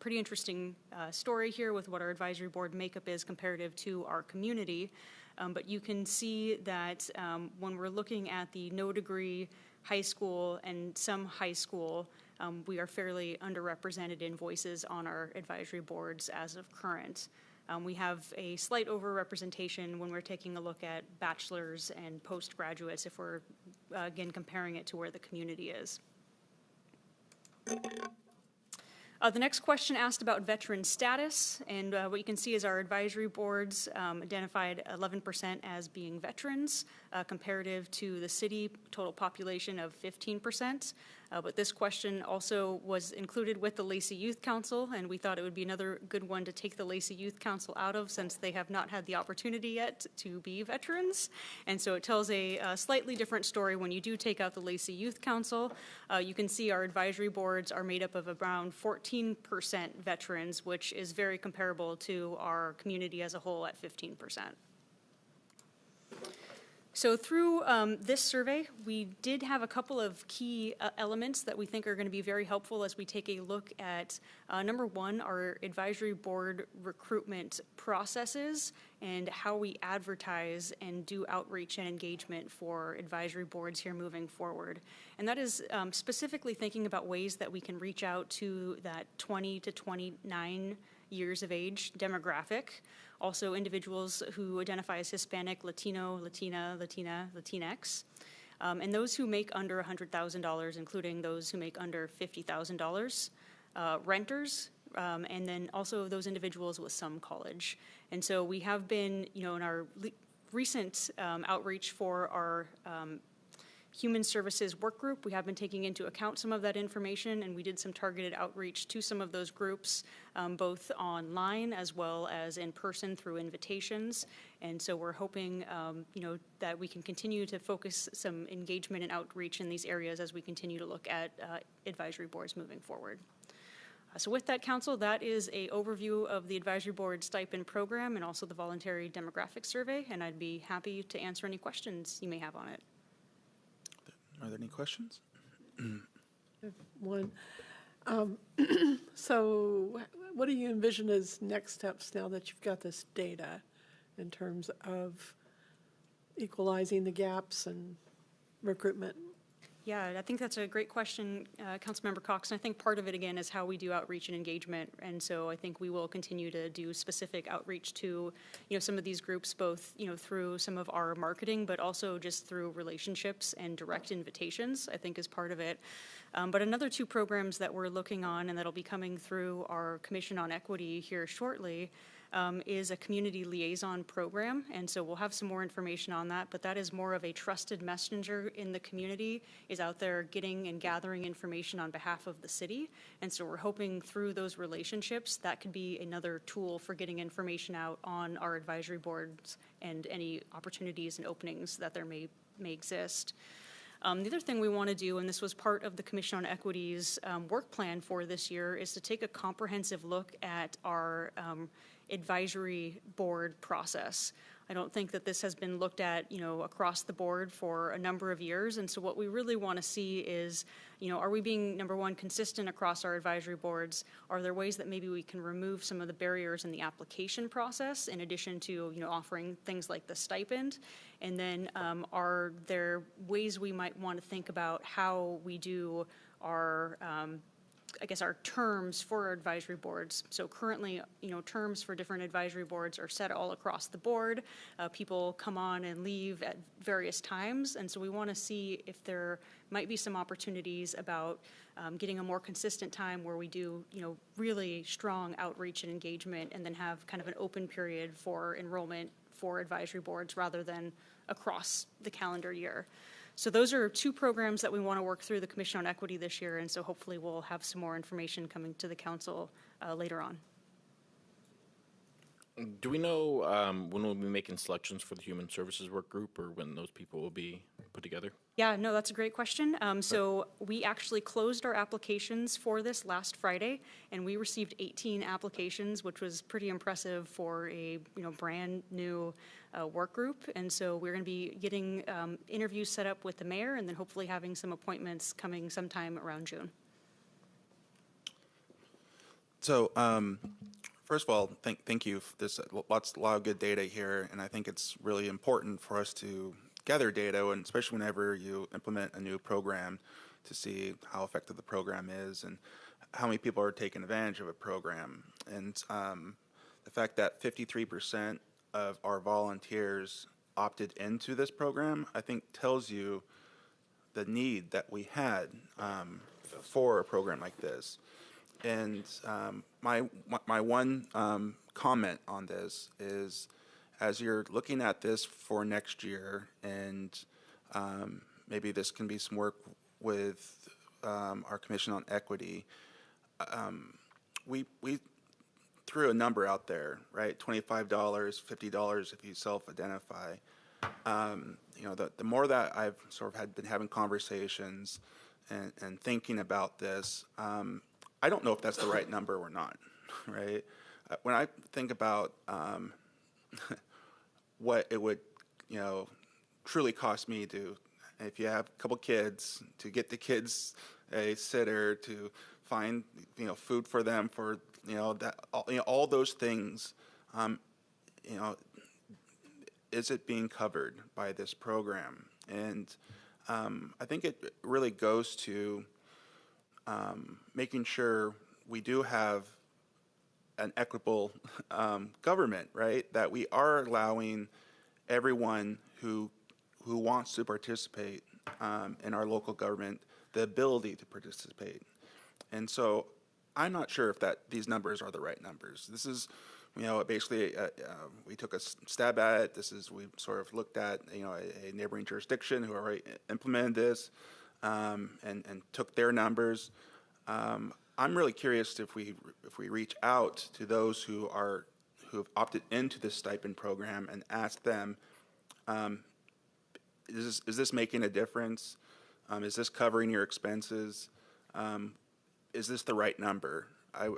pretty interesting story here with what our advisory board makeup is comparative to our community. But you can see that when we're looking at the no degree high school and some high school, we are fairly underrepresented in voices on our advisory boards as of current. We have a slight overrepresentation when we're taking a look at bachelor's and postgraduates if we're, again, comparing it to where the community is. The next question asked about veteran status, and what you can see is our advisory boards identified 11% as being veterans, comparative to the city total population of 15%. But this question also was included with the Lacey Youth Council, and we thought it would be another good one to take the Lacey Youth Council out of since they have not had the opportunity yet to be veterans. And so it tells a slightly different story when you do take out the Lacey Youth Council. You can see our advisory boards are made up of around 14% veterans, which is very comparable to our community as a whole at 15%. So through this survey, we did have a couple of key elements that we think are going to be very helpful as we take a look at, number one, our advisory board recruitment processes and how we advertise and do outreach and engagement for advisory boards here moving forward. And that is specifically thinking about ways that we can reach out to that 20 to 29 years of age demographic. Also individuals who identify as Hispanic, Latino, Latina, Latinx, and those who make under $100,000, including those who make under $50,000, renters, and then also those individuals with some college. And so we have been, in our recent outreach for our Human Services Work Group, we have been taking into account some of that information, and we did some targeted outreach to some of those groups, both online as well as in person through invitations. And so we're hoping, that we can continue to focus some engagement and outreach in these areas as we continue to look at advisory boards moving forward. So with that, Council, that is an overview of the Advisory Board Stipend Program and also the Voluntary Demographic Survey, and I'd be happy to answer any questions you may have on it. Are there any questions? One. So what do you envision as next steps now that you've got this data in terms of equalizing the gaps and recruitment? Yeah, I think that's a great question, Councilmember Cox. And I think part of it, again, is how we do outreach and engagement. And so I think we will continue to do specific outreach to, some of these groups, both, through some of our marketing, but also just through relationships and direct invitations, I think is part of it. But another two programs that we're looking on and that'll be coming through our Commission on Equity here shortly is a community liaison program, and so we'll have some more information on that, but that is more of a trusted messenger in the community, is out there getting and gathering information on behalf of the city, and so we're hoping through those relationships that could be another tool for getting information out on our advisory boards and any opportunities and openings that there may exist. The other thing we want to do, and this was part of the Commission on Equity's work plan for this year, is to take a comprehensive look at our advisory board process. I don't think that this has been looked at, across the board for a number of years. And so what we really want to see is, are we being, number one, consistent across our advisory boards? Are there ways that maybe we can remove some of the barriers in the application process in addition to, offering things like the stipend? And then are there ways we might want to think about how we do our I guess, our terms for our advisory boards. So currently, terms for different advisory boards are set all across the board. People come on and leave at various times, and so we want to see if there might be some opportunities about getting a more consistent time where we do, really strong outreach and engagement, and then have kind of an open period for enrollment for advisory boards rather than across the calendar year. So those are two programs that we want to work through the Commission on Equity this year, and so hopefully we'll have some more information coming to the council later on. Do we know when we'll be making selections for the Human Services Work Group, or when those people will be put together? Yeah, no, that's a great question. So we actually closed our applications for this last Friday, and we received 18 applications, which was pretty impressive for a brand new work group. And so we're going to be getting interviews set up with the mayor, and then hopefully having some appointments coming sometime around June. So, first of all, thank you. There's a lot of good data here, and I think it's really important for us to gather data, and especially whenever you implement a new program, to see how effective the program is and how many people are taking advantage of a program. And the fact that 53% of our volunteers opted into this program, I think tells you the need that we had for a program like this. And my one comment on this is, as you're looking at this for next year, and maybe this can be some work with our Commission on Equity, we threw a number out there, right? $25, $50 if you self-identify. The more that I've sort of been having conversations and thinking about this, I don't know if that's the right number or not, right? When I think about what it would, truly cost me to, if you have a couple kids, to get the kids a sitter, to find, food for them, for, all those things, is it being covered by this program? And I think it really goes to making sure we do have an equitable government, right? That we are allowing everyone who wants to participate in our local government the ability to participate. And so I'm not sure if these numbers are the right numbers. This is, basically we took a stab at it. We sort of looked at, a neighboring jurisdiction who already implemented this and took their numbers. I'm really curious if we reach out to those who have opted into this stipend program and ask them, is this making a difference? Is this covering your expenses? Is this the right number? I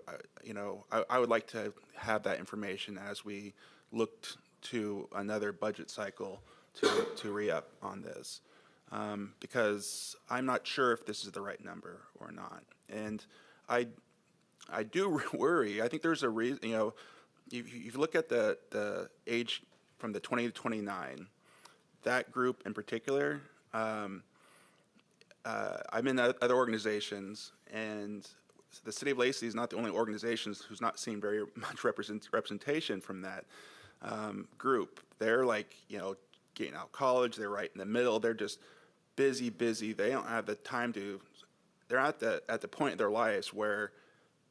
would like to have that information as we look to another budget cycle to re-up on this, because I'm not sure if this is the right number or not. And I do worry. I think there's a reason. If you look at the age from the 20 to 29, that group in particular. I'm in other organizations, and the City of Lacey is not the only organization who's not seeing very much representation from that group. They're getting out of college. They're right in the middle. They're just busy. They don't have the time to. They're at the point in their lives where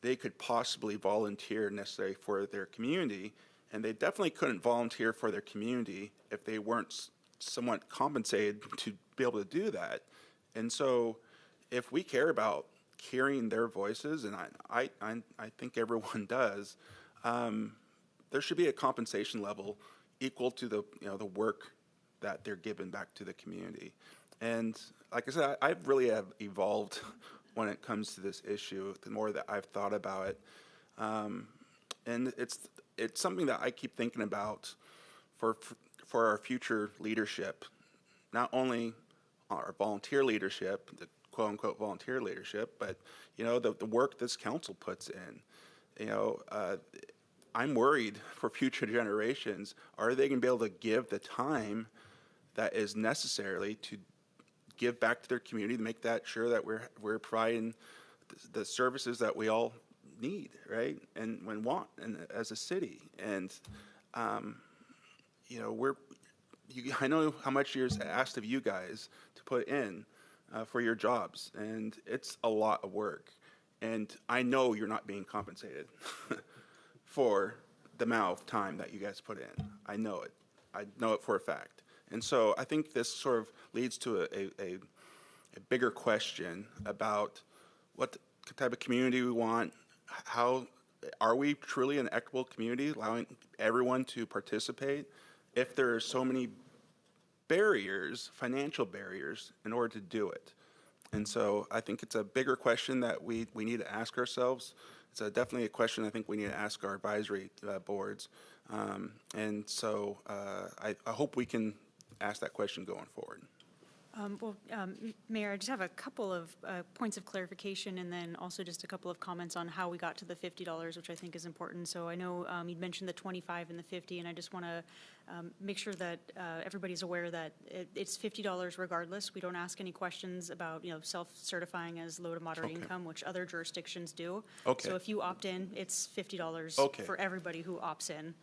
they could possibly volunteer necessarily for their community, and they definitely couldn't volunteer for their community if they weren't somewhat compensated to be able to do that. And so if we care about hearing their voices, and I think everyone does, there should be a compensation level equal to the work that they're giving back to the community. And like I said, I really have evolved when it comes to this issue, the more that I've thought about it. And it's something that I keep thinking about for our future leadership, not only our volunteer leadership, the quote-unquote volunteer leadership, but, the work this council puts in. I'm worried for future generations. Are they going to be able to give the time that is necessarily to give back to their community, to make that sure that we're providing the services that we all need, right? And want, and as a city. And, you know, I know how much you're asked of you guys to put in for your jobs, and it's a lot of work. And I know you're not being compensated for the amount of time that you guys put in. I know it. I know it for a fact. And so I think this sort of leads to a bigger question about what type of community we want. How are we truly an equitable community, allowing everyone to participate, if there are so many barriers, financial barriers, in order to do it? And so I think it's a bigger question that we need to ask ourselves. It's definitely a question I think we need to ask our advisory boards. And so I hope we can ask that question going forward. Mayor, I just have a couple of points of clarification and then also just a couple of comments on how we got to the $50, which I think is important. So I know you'd mentioned the 25 and the 50, and I just want to make sure that everybody's aware that it's $50 regardless. We don't ask any questions about, self-certifying as low to moderate income, which other jurisdictions do. Okay. So if you opt in, it's $50 for everybody who opts in.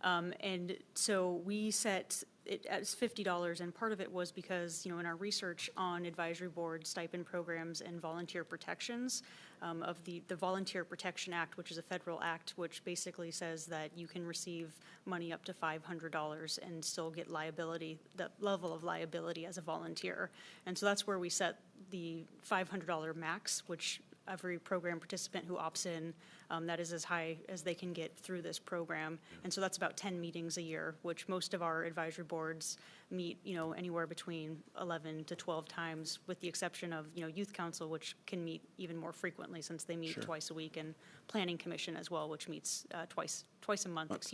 And so we set it as $50, and part of it was because, in our research on advisory board stipend programs and volunteer protections, of the Volunteer Protection Act, which is a federal act, which basically says that you can receive money up to $500 and still get liability, the level of liability as a volunteer. And so that's where we set the $500 max, which every program participant who opts in, that is as high as they can get through this program. And so that's about 10 meetings a year, which most of our advisory boards meet, anywhere between 11 to 12 times, with the exception of, Youth Council, which can meet even more frequently since they meet twice a week, and Planning Commission as well, which meets twice a month,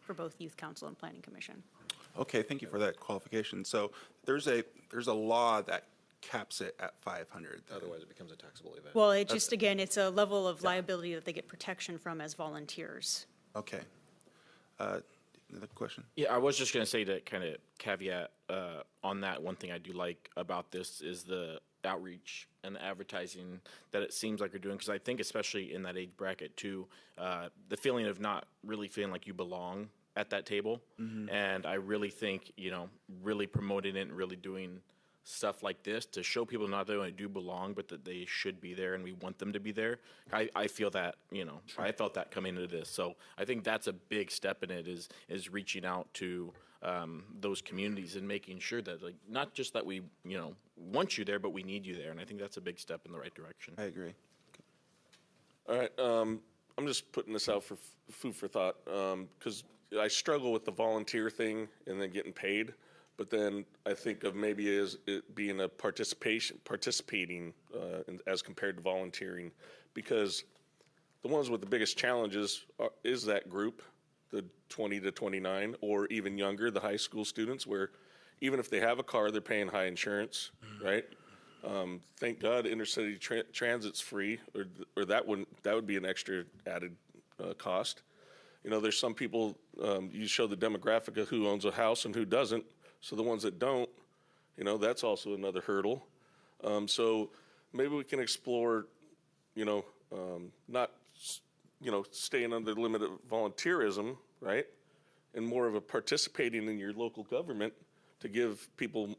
for both Youth Council and Planning Commission. Okay, thank you for that qualification. So there's a law that caps it at 500. Otherwise, it becomes a taxable event. Well, it just, again, it's a level of liability that they get protection from as volunteers. Okay. Another question? Yeah, I was just going to say, to kind of caveat on that, one thing I do like about this is the outreach and the advertising that it seems like you're doing, because I think especially in that age bracket too, the feeling of not really feeling like you belong at that table. And I really think, really promoting it and really doing stuff like this to show people not that they do belong, but that they should be there and we want them to be there. I feel that, I felt that coming into this. So I think that's a big step in it, is reaching out to those communities and making sure that, like, not just that we, want you there, but we need you there. And I think that's a big step in the right direction. I agree. All right, I'm just putting this out for food for thought, because I struggle with the volunteer thing and then getting paid. But then I think of maybe as it being a participating as compared to volunteering, because the ones with the biggest challenges is that group, the 20 to 29, or even younger, the high school students, where even if they have a car, they're paying high insurance, right? Thank God intercity transit's free, or that would be an extra added cost. There's some people, you show the demographic of who owns a house and who doesn't. So the ones that don't, that's also another hurdle. So maybe we can explore, not, staying under the limit of volunteerism, right? And more of a participating in your local government to give people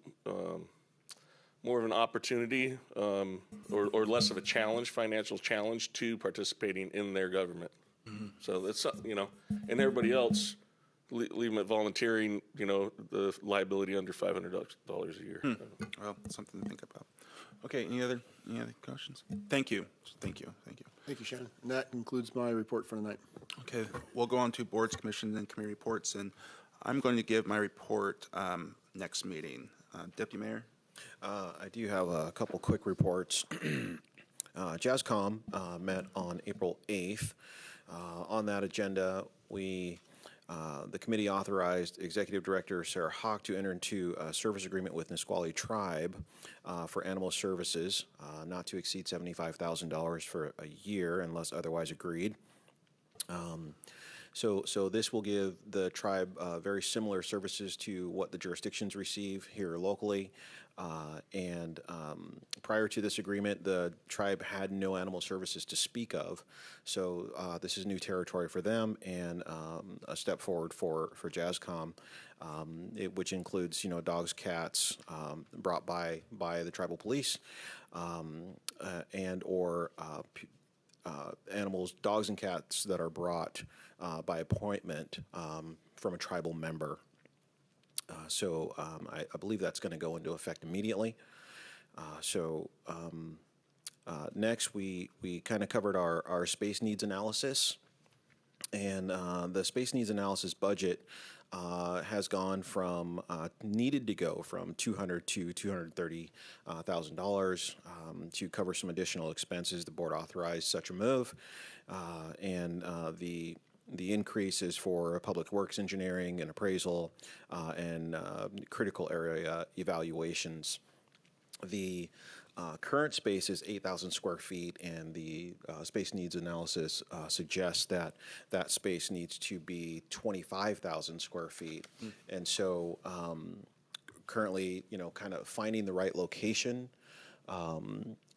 more of an opportunity or less of a challenge, financial challenge to participating in their government. So that's, and everybody else, leave them at volunteering, the liability under $500 a year. Well, something to think about. Okay, any other questions? Thank you. Thank you, Shannon. And that concludes my report for tonight. Okay, we'll go on to boards, commissions, and committee reports, and I'm going to give my report next meeting. Deputy Mayor? I do have a couple quick reports. JASCOM met on April 8th. On that agenda, the committee authorized Executive Director Sarah Hawk to enter into a service agreement with Nisqually Tribe for animal services, not to exceed $75,000 for a year unless otherwise agreed. So this will give the tribe very similar services to what the jurisdictions receive here locally. And prior to this agreement, the tribe had no animal services to speak of. So this is new territory for them and a step forward for JASCOM, which includes, dogs, cats brought by the tribal police, and or animals, dogs and cats that are brought by appointment from a tribal member. So I believe that's going to go into effect immediately. Next, we kind of covered our space needs analysis. And the space needs analysis budget has gone from needed to go from $200,000 to $230,000 to cover some additional expenses. The board authorized such a move, and the increase is for public works engineering and appraisal and critical area evaluations. The current space is 8,000 square feet, and the space needs analysis suggests that that space needs to be 25,000 square feet. And so currently, kind of finding the right location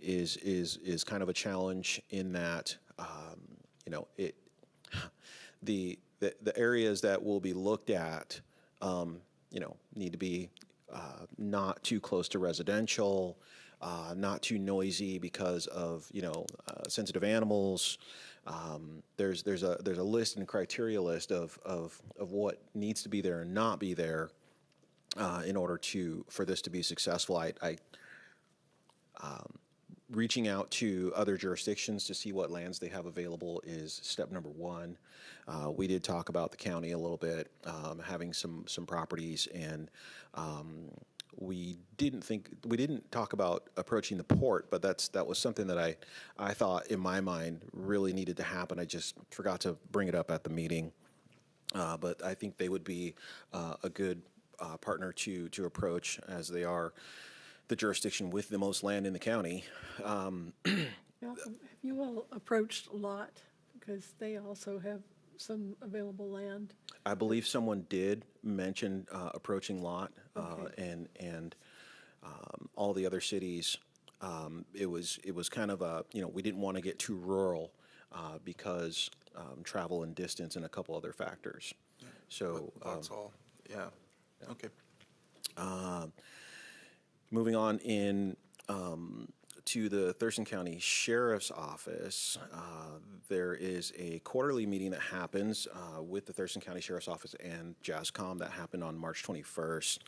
is kind of a challenge in that, the areas that will be looked at, need to be not too close to residential, not too noisy because of sensitive animals. There's a list and criteria list of what needs to be there and not be there in order for this to be successful. Reaching out to other jurisdictions to see what lands they have available is step number one. We did talk about the county a little bit, having some properties, and we didn't talk about approaching the port, but that was something that I thought in my mind really needed to happen. I just forgot to bring it up at the meeting, but I think they would be a good partner to approach, as they are the jurisdiction with the most land in the county. Have you all approached Lot? Because they also have some available land. I believe someone did mention approaching Lot, Okay. and all the other cities. It was kind of we didn't want to get too rural because travel and distance and a couple other factors. So That's all. Yeah. Okay. Moving on to the Thurston County Sheriff's Office, there is a quarterly meeting that happens with the Thurston County Sheriff's Office and JASCOM that happened on March 21st.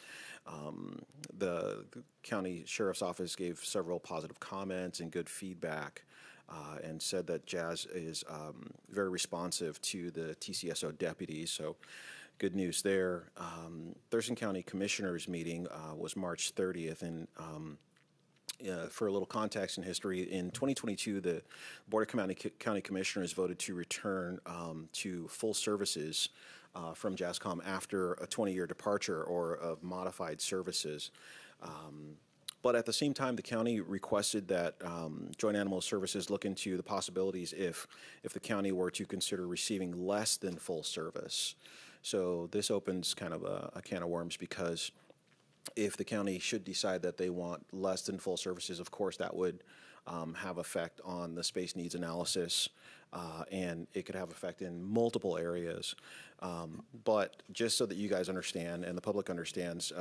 The County Sheriff's Office gave several positive comments and good feedback, and said that JAS is very responsive to the TCSO deputies. So good news there. Thurston County Commissioners meeting was March 30th, and for a little context and history, in 2022, the Board of County Commissioners voted to return to full services from JASCOM after a 20-year departure or of modified services. But at the same time, the county requested that Joint Animal Services look into the possibilities if the county were to consider receiving less than full service. So this opens kind of a can of worms, because if the county should decide that they want less than full services, of course that would have effect on the space needs analysis, and it could have effect in multiple areas. But just so that you guys understand and the public understands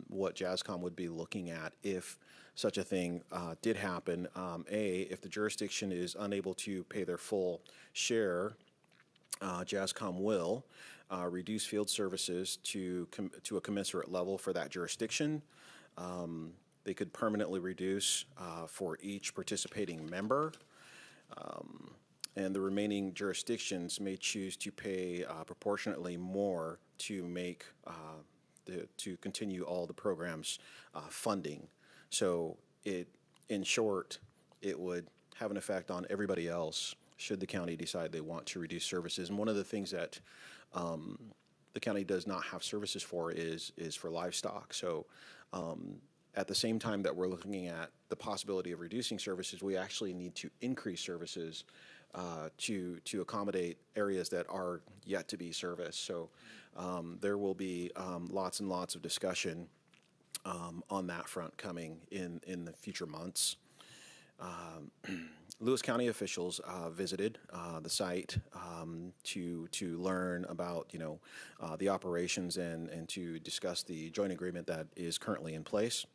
what JASCOM would be looking at if such a thing did happen, if the jurisdiction is unable to pay their full share, JASCOM will reduce field services to a commensurate level for that jurisdiction. They could permanently reduce for each participating member, and the remaining jurisdictions may choose to pay proportionately more to make to continue all the program's funding. So in short, it would have an effect on everybody else should the county decide they want to reduce services. And one of the things that the county does not have services for is for livestock. So at the same time that we're looking at the possibility of reducing services, we actually need to increase services to accommodate areas that are yet to be serviced. So there will be lots and lots of discussion on that front coming in the future months. Lewis County officials visited the site to learn about the operations and to discuss the joint agreement that is currently in place.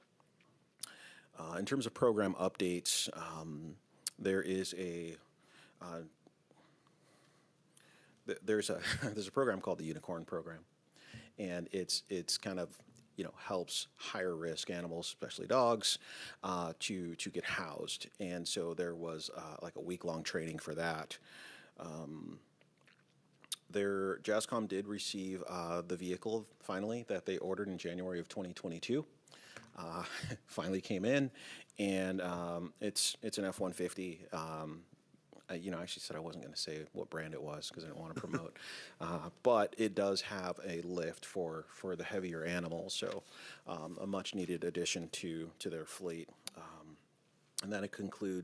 In terms of program updates, there is there's a program called the Unicorn Program, and it's kind of helps higher risk animals, especially dogs, to get housed. And so there was like a week-long training for that. JASCOM did receive the vehicle finally that they ordered in January of 2022. Finally came in, and it's an F-150. I actually said I wasn't going to say what brand it was because I didn't want to promote, but it does have a lift for the heavier animals, so a much needed addition to their fleet. And then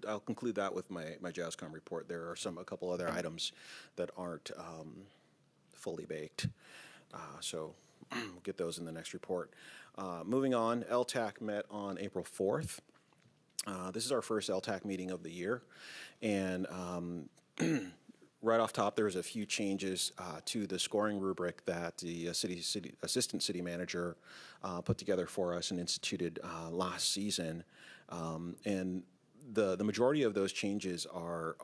I'll conclude that with my JASCOM report. There are a couple other items that aren't fully baked, so we'll get those in the next report. Moving on, LTAC met on April 4th. This is our first LTAC meeting of the year, and right off top, there was a few changes to the scoring rubric that the assistant city manager put together for us and instituted last season. And the majority of those changes are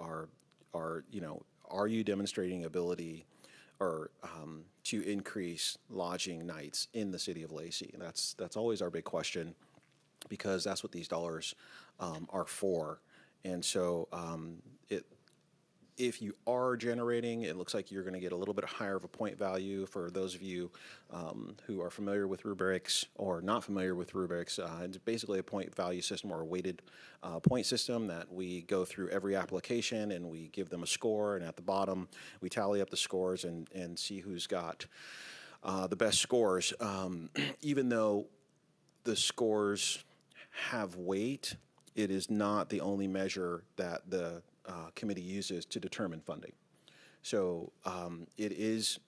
you demonstrating ability or to increase lodging nights in the city of Lacey? And that's always our big question, because that's what these dollars are for. And so if you are generating, it looks like you're going to get a little bit higher of a point value. For those of you who are familiar with rubrics or not familiar with rubrics, it's basically a point value system or a weighted point system that we go through every application and we give them a score, and at the bottom we tally up the scores and see who's got the best scores. Even though the scores have weight, it is not the only measure that the committee uses to determine funding. So it is,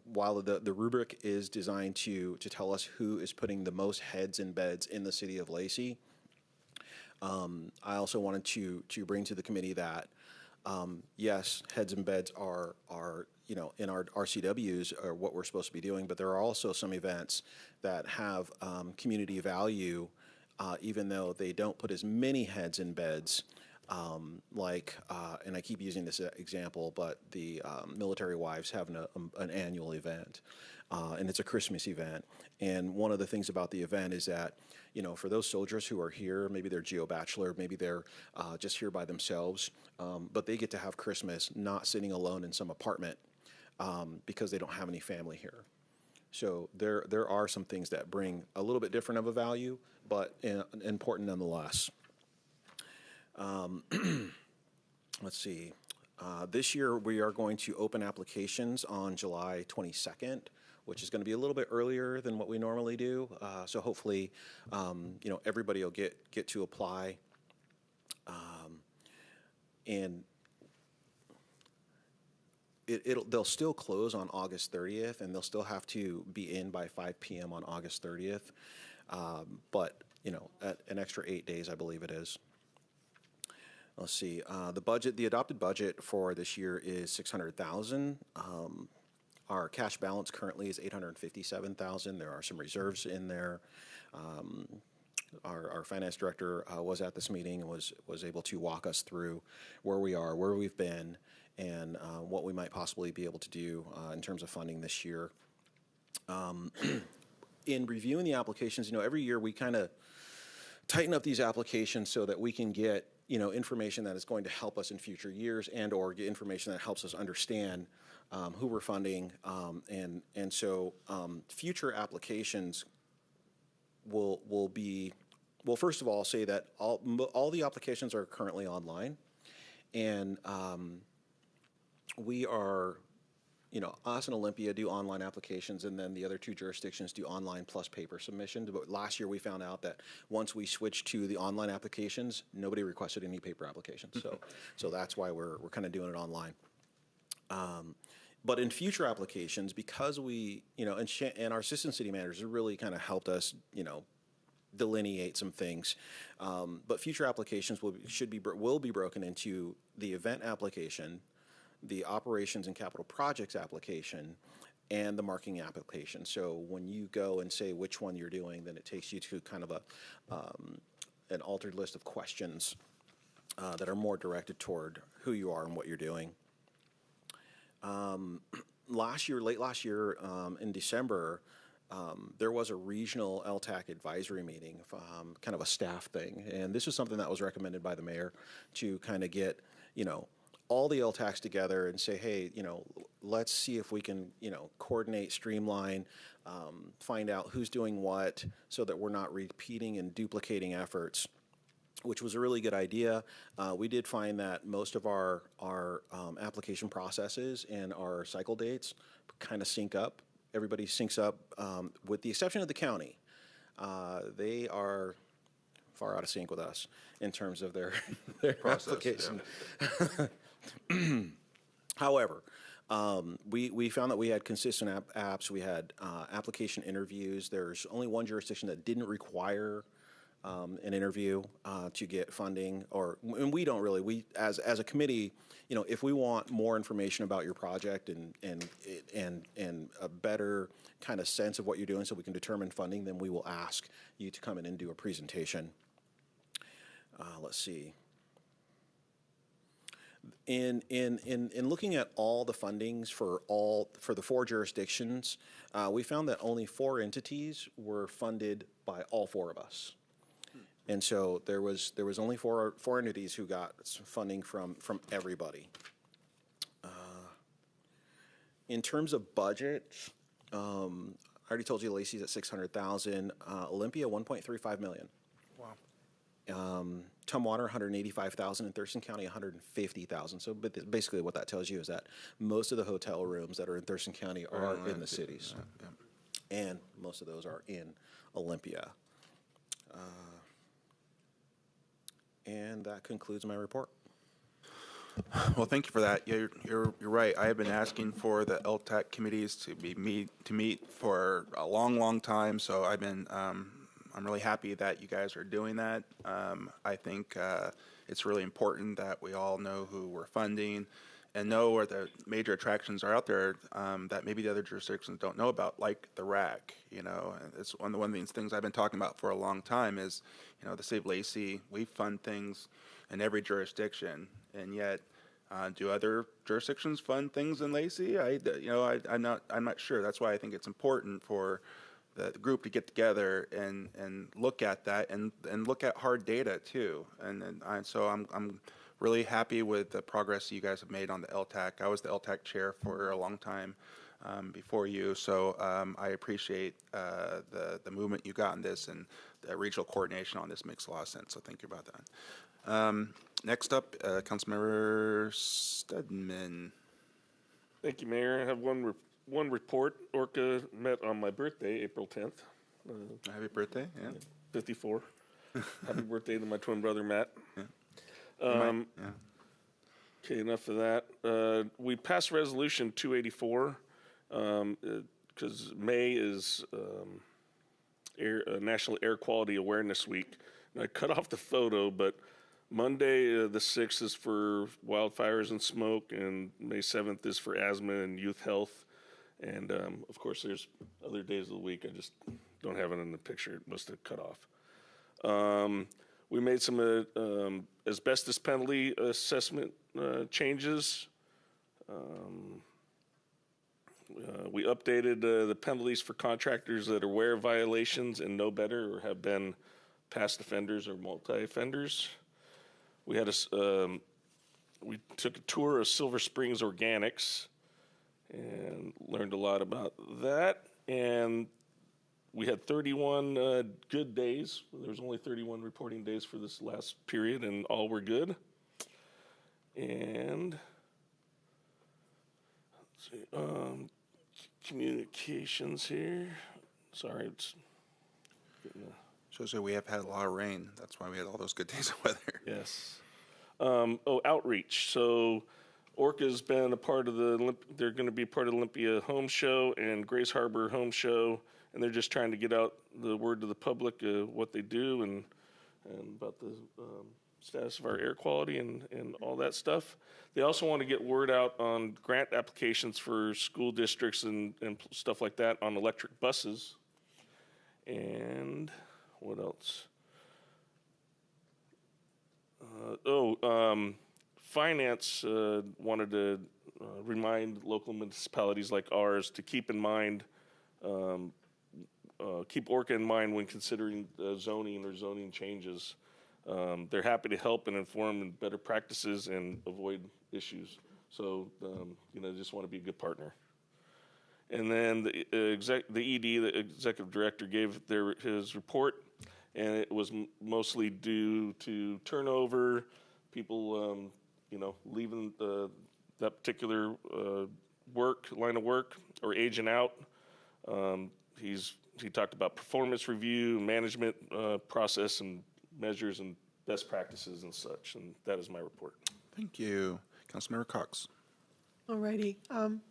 while the rubric is designed to tell us who is putting the most heads in beds in the city of Lacey, I also wanted to bring to the committee that yes, heads in beds are in our RCWs are what we're supposed to be doing, but there are also some events that have community value, even though they don't put as many heads in beds. And I keep using this example, but the military wives have an annual event, and it's a Christmas event. And one of the things about the event is that, for those soldiers who are here, maybe they're geo-bachelor, maybe they're just here by themselves, but they get to have Christmas not sitting alone in some apartment because they don't have any family here. So there are some things that bring a little bit different of a value, but important nonetheless. Let's see. This year we are going to open applications on July 22nd, which is going to be a little bit earlier than what we normally do. So hopefully, everybody will get to apply. And they'll still close on August 30th, and they'll still have to be in by 5 p.m. on August 30th. But at an extra 8 days, I believe it is. Let's see. The adopted budget for this year is $600,000. Our cash balance currently is $857,000. There are some reserves in there. Our finance director was at this meeting and was able to walk us through where we are, where we've been, and what we might possibly be able to do in terms of funding this year. In reviewing the applications, every year we kind of tighten up these applications so that we can get information that is going to help us in future years, and or get information that helps us understand who we're funding, and so future applications will be, well, first of all, I'll say that all the applications are currently online, and we are us and Olympia do online applications, and then the other two jurisdictions do online plus paper submission. But last year we found out that once we switched to the online applications, nobody requested any paper applications. So that's why we're kind of doing it online. But in future applications, because we, and our assistant city managers have really kind of helped us, delineate some things. But future applications will be broken into the event application, the operations and capital projects application, and the marketing application. So when you go and say which one you're doing, then it takes you to kind of an altered list of questions that are more directed toward who you are and what you're doing. Late last year, in December, there was a regional LTAC advisory meeting, kind of a staff thing. And this was something that was recommended by the mayor to kind of get, all the LTACs together and say, hey, let's see if we can, coordinate, streamline, find out who's doing what so that we're not repeating and duplicating efforts, which was a really good idea. We did find that most of our application processes and our cycle dates kind of sync up. Everybody syncs up, with the exception of the county. They are far out of sync with us in terms of their application. Yeah. However, we found that we had consistent apps. We had application interviews. There's only one jurisdiction that didn't require an interview to get funding, and we don't really. We as a committee, if we want more information about your project and a better kind of sense of what you're doing, so we can determine funding, then we will ask you to come in and do a presentation. Let's see. In looking at all the fundings for the 4 jurisdictions, we found that only 4 entities were funded by all 4 of us. And so there was only four entities who got some funding from everybody. In terms of budget, I already told you Lacey's at $600,000, Olympia $1.35 million. Wow. Tumwater $185,000, and Thurston County $150,000. So, but basically, what that tells you is that most of the hotel rooms that are in Thurston County are in the cities, and most of those are in Olympia. And that concludes my report. Well, thank you for that. Yeah, you're right. I have been asking for the LTAC committees to meet for a long time. So I've been I'm really happy that you guys are doing that. I think it's really important that we all know who we're funding and know where the major attractions are out there that maybe the other jurisdictions don't know about, like the RAC. It's one of these things I've been talking about for a long time is, the city of Lacey, we fund things in every jurisdiction, and yet do other jurisdictions fund things in Lacey? I'm not sure. That's why I think it's important for the group to get together and look at that and look at hard data too. So I'm really happy with the progress you guys have made on the LTAC. I was the LTAC chair for a long time before you, so I appreciate the movement you got on this, and the regional coordination on this makes a lot of sense, so thank you about that. Next up, Councilmember Stedman. Thank you, Mayor. I have one report. Orca met on my birthday, April 10th. Happy birthday, yeah. 54. Happy birthday to my twin brother, Matt. Yeah. Okay, enough of that. We passed Resolution 284 because May is National Air Quality Awareness Week. And I cut off the photo, but Monday the 6th is for wildfires and smoke, and May 7th is for asthma and youth health. And, of course, there's other days of the week. I just don't have it in the picture. It must have cut off. We made some asbestos penalty assessment changes. We updated the penalties for contractors that are aware of violations and know better or have been past offenders or multi-offenders. We had we took a tour of Silver Springs Organics and learned a lot about that. And we had 31 good days. There was only 31 reporting days for this last period, and all were good. And see, communications here. Sorry, it's getting Shows that we have had a lot of rain. That's why we had all those good days of weather. yes. Outreach. So Orca's been a part of they're going to be part of the Olympia Home Show and Grace Harbor Home Show, and they're just trying to get out the word to the public what they do and about the status of our air quality and all that stuff. They also want to get word out on grant applications for school districts and stuff like that on electric buses. And what else? Finance wanted to remind local municipalities like ours to keep in mind, keep Orca in mind when considering zoning or zoning changes. They're happy to help and inform in better practices and avoid issues. So, just want to be a good partner. And then the ED, the executive director, gave his report, and it was mostly due to turnover, people, leaving that particular line of work or aging out. He talked about performance review, management process and measures and best practices and such, and that is my report. Thank you. Councilmember Cox. All righty. I'm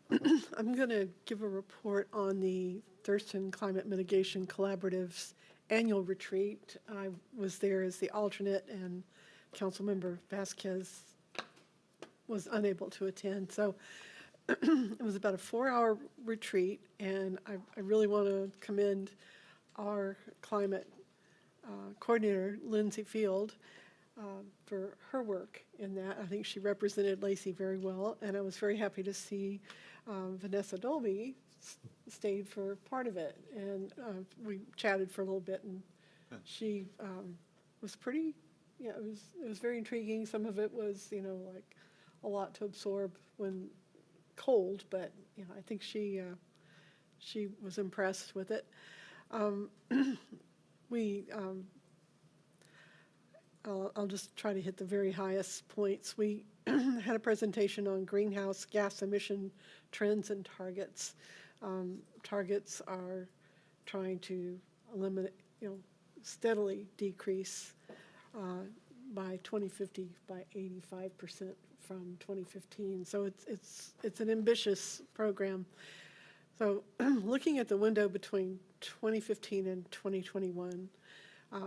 going to give a report on the Thurston Climate Mitigation Collaborative's annual retreat. I was there as the alternate, and Councilmember Vasquez was unable to attend. So it was about a 4-hour retreat, and I really want to commend our climate coordinator, Lindsay Field, for her work in that. I think she represented Lacey very well, and I was very happy to see Vanessa Dolby stayed for part of it, and we chatted for a little bit, and she was pretty, it was very intriguing. Some of it was, like a lot to absorb when cold, but I think she was impressed with it. I'll just try to hit the very highest points. We had a presentation on greenhouse gas emission trends and targets. Targets are trying to eliminate, steadily decrease by 2050 by 85% from 2015. So it's an ambitious program. So looking at the window between 2015 and 2021,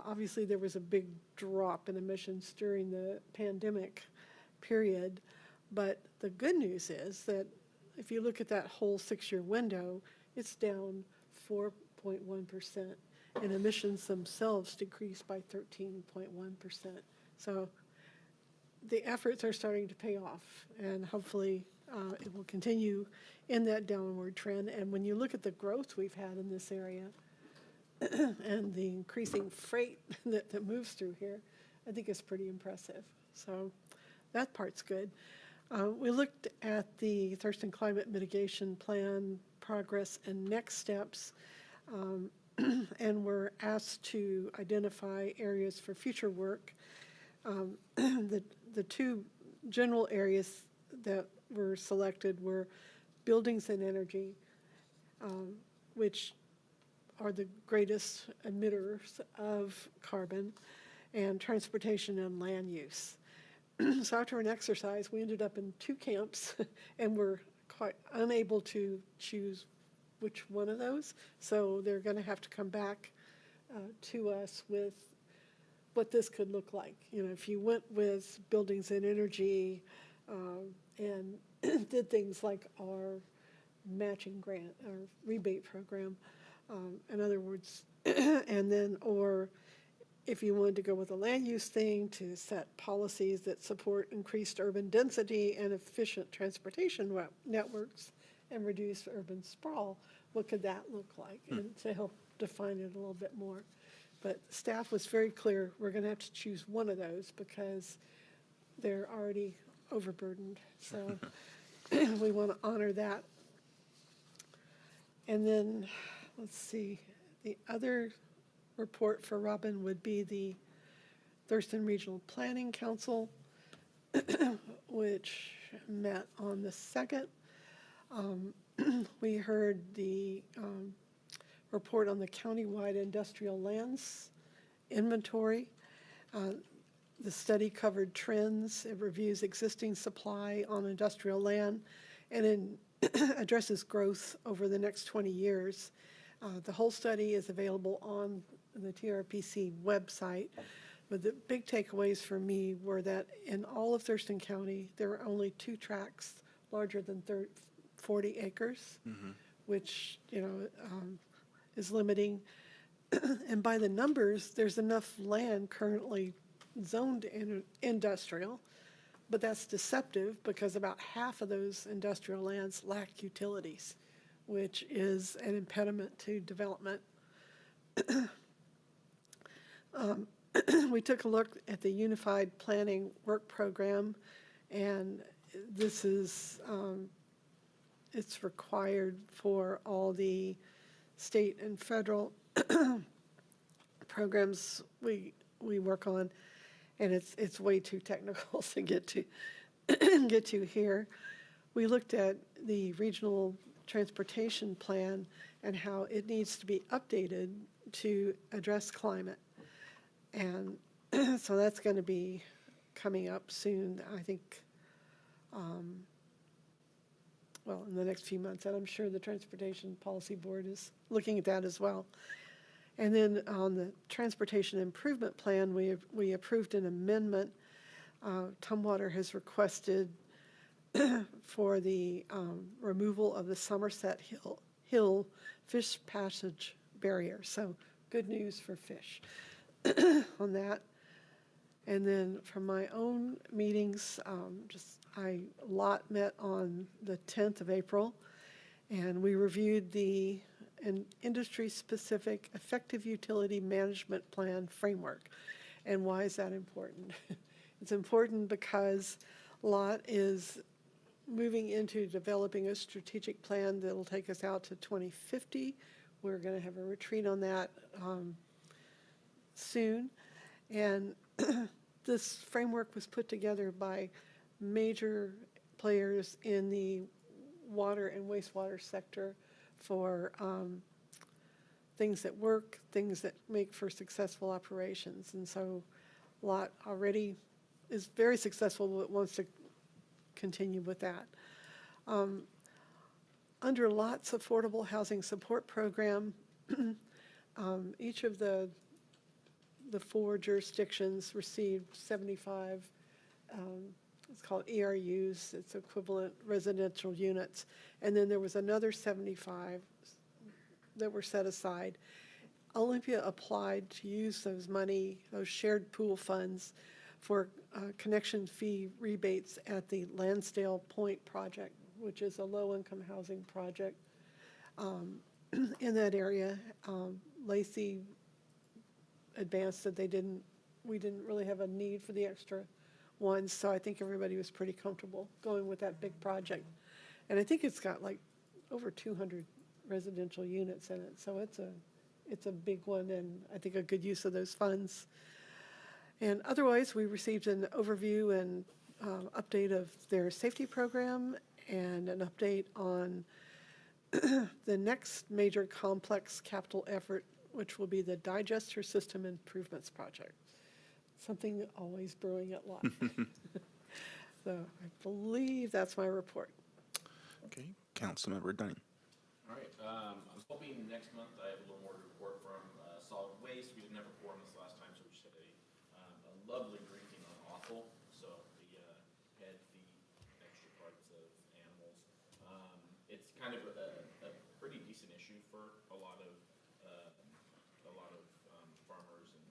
obviously there was a big drop in emissions during the pandemic period, but the good news is that if you look at that whole 6-year window, it's down 4.1%, and emissions themselves decreased by 13.1%. So the efforts are starting to pay off, and hopefully it will continue in that downward trend. And when you look at the growth we've had in this area and the increasing freight that moves through here, I think it's pretty impressive. So that part's good. We looked at the Thurston Climate Mitigation Plan progress and next steps, and were asked to identify areas for future work. The two general areas that were selected were buildings and energy, which are the greatest emitters of carbon, and transportation and land use. So after an exercise, we ended up in 2 camps and were quite unable to choose which one of those. So they're going to have to come back to us with what this could look like. If you went with buildings and energy and did things like our matching grant, our rebate program, in other words, and then, or if you wanted to go with a land use thing to set policies that support increased urban density and efficient transportation networks and reduce urban sprawl, what could that look like? And to help define it a little bit more. But staff was very clear, we're going to have to choose one of those because they're already overburdened. So we want to honor that. And then, let's see, the other report for Robin would be the Thurston Regional Planning Council, which met on the 2nd. We heard the report on the countywide industrial lands inventory. The study covered trends. It reviews existing supply on industrial land and addresses growth over the next 20 years. The whole study is available on the TRPC website, but the big takeaways for me were that in all of Thurston County, there are only 2 tracts larger than 40 acres, which, is limiting. And by the numbers, there's enough land currently zoned industrial, but that's deceptive because about half of those industrial lands lack utilities, which is an impediment to development. We took a look at the Unified Planning Work Program, and this is, it's required for all the state and federal programs we work on, and it's way too technical to get to here. We looked at the regional transportation plan and how it needs to be updated to address climate. And so that's going to be coming up soon, I think, well, in the next few months, and I'm sure the Transportation Policy Board is looking at that as well. And then on the Transportation Improvement Plan, we approved an amendment. Tumwater has requested for the removal of the Somerset Hill fish passage barrier. So good news for fish on that. And then from my own meetings, a lot met on the 10th of April, and we reviewed an industry-specific effective utility management plan framework. And why is that important? It's important because LOT is moving into developing a strategic plan that'll take us out to 2050. We're going to have a retreat on that soon. And this framework was put together by major players in the water and wastewater sector for things that work, things that make for successful operations. And so LOT already is very successful, but wants to continue with that. Under LOT's Affordable Housing Support Program, each of the 4 jurisdictions received 75, it's called ERUs, it's equivalent residential units. And then there was another 75 that were set aside. Olympia applied to use those shared pool funds for connection fee rebates at the Lansdale Point project, which is a low-income housing project in that area. Lacey advanced that we didn't really have a need for the extra ones, so I think everybody was pretty comfortable going with that big project. And I think it's got like over 200 residential units in it, so it's a big one, and I think a good use of those funds. And otherwise, we received an overview and update of their safety program and an update on the next major complex capital effort, which will be the digester system improvements project. Something always brewing at LOT. So I believe that's my report. Okay, Councilmember Dunning. All right, I'm hoping next month I have a little more to report from solid waste. We didn't have a quorum this last time, so we just had a lovely briefing on offal. So the head, feet, extra parts of animals. It's kind of a pretty decent issue for a lot of farmers and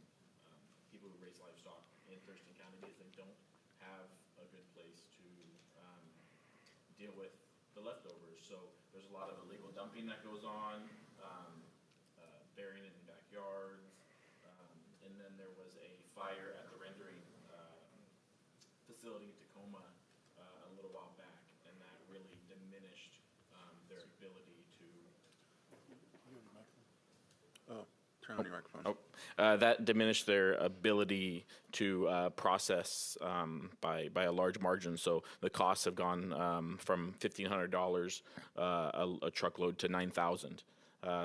people who raise livestock in Thurston County, because they don't have a good place to deal with the leftovers. So there's a lot of illegal dumping that goes on, burying it in backyards, and then there was a fire at the rendering facility in Tacoma a little while back, and that really diminished their ability to Turn on your microphone. That diminished their ability to process by a large margin. So the costs have gone from $1,500 a truckload to $9,000.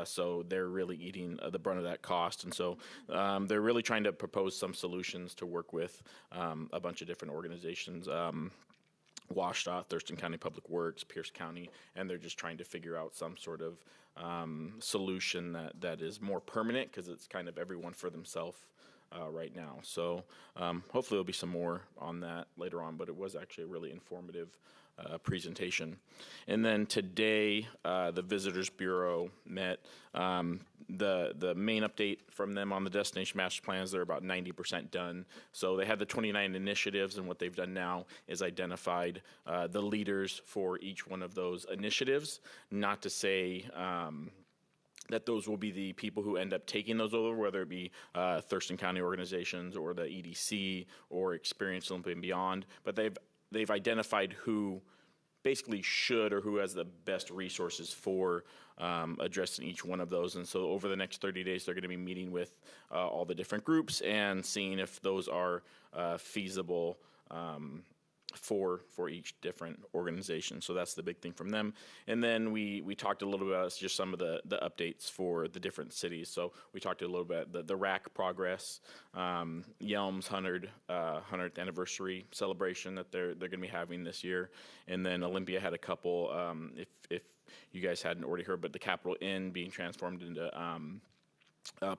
So they're really eating the brunt of that cost. And so they're really trying to propose some solutions to work with a bunch of different organizations. WashDOT, Thurston County Public Works, Pierce County, and they're just trying to figure out some sort of solution that is more permanent, because it's kind of everyone for themselves right now. So hopefully there'll be some more on that later on, but it was actually a really informative presentation. And then today, the Visitors Bureau met. The main update from them on the Destination Master Plans, they're about 90% done. So they had the 29 initiatives, and what they've done now is identified the leaders for each one of those initiatives. Not to say that those will be the people who end up taking those over, whether it be Thurston County organizations or the EDC or Experience Olympic and Beyond, but they've identified who basically should or who has the best resources for addressing each one of those. And so over the next 30 days, they're going to be meeting with all the different groups and seeing if those are feasible for each different organization. So that's the big thing from them. And then we talked a little bit about just some of the updates for the different cities. So we talked a little bit about the RAC progress, Yelm's 100th anniversary celebration that they're going to be having this year. And then Olympia had a couple, if you guys hadn't already heard, but the Capitol Inn being transformed into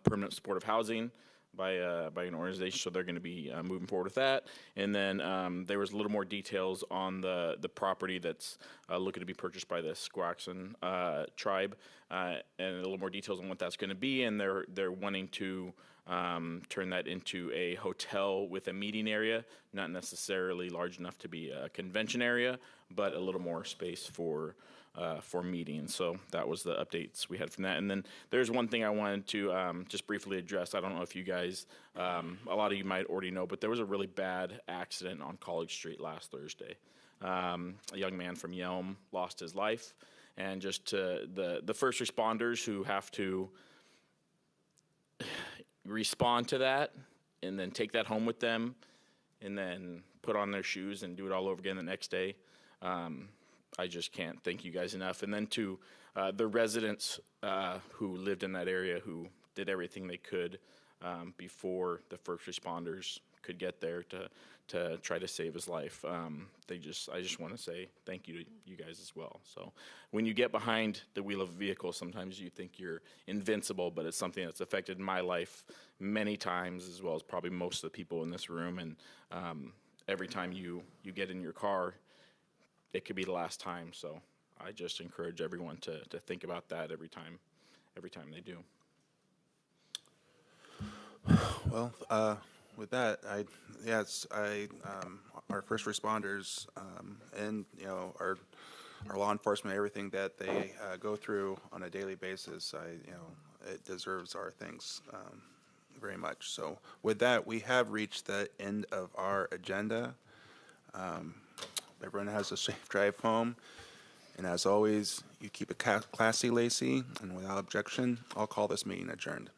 permanent supportive housing by an organization, so they're going to be moving forward with that. And then there was a little more details on the property that's looking to be purchased by the Squaxin tribe, and a little more details on what that's going to be. And they're wanting to turn that into a hotel with a meeting area, not necessarily large enough to be a convention area, but a little more space for meetings. So that was the updates we had from that. And then there's one thing I wanted to just briefly address. I don't know if you guys, a lot of you might already know, but there was a really bad accident on College Street last Thursday. A young man from Yelm lost his life. And just to the first responders who have to respond to that and then take that home with them and then put on their shoes and do it all over again the next day. I just can't thank you guys enough. And then to the residents who lived in that area, who did everything they could before the first responders could get there to try to save his life. I just want to say thank you to you guys as well. So when you get behind the wheel of a vehicle, sometimes you think you're invincible, but it's something that's affected my life many times, as well as probably most of the people in this room. And every time you get in your car, it could be the last time. So I just encourage everyone to think about that every time they do. Well, with that, our first responders and our law enforcement, everything that they go through on a daily basis, it deserves our thanks very much. So with that, we have reached the end of our agenda. Everyone has a safe drive home. And as always, you keep it classy, Lacey. And without objection, I'll call this meeting adjourned.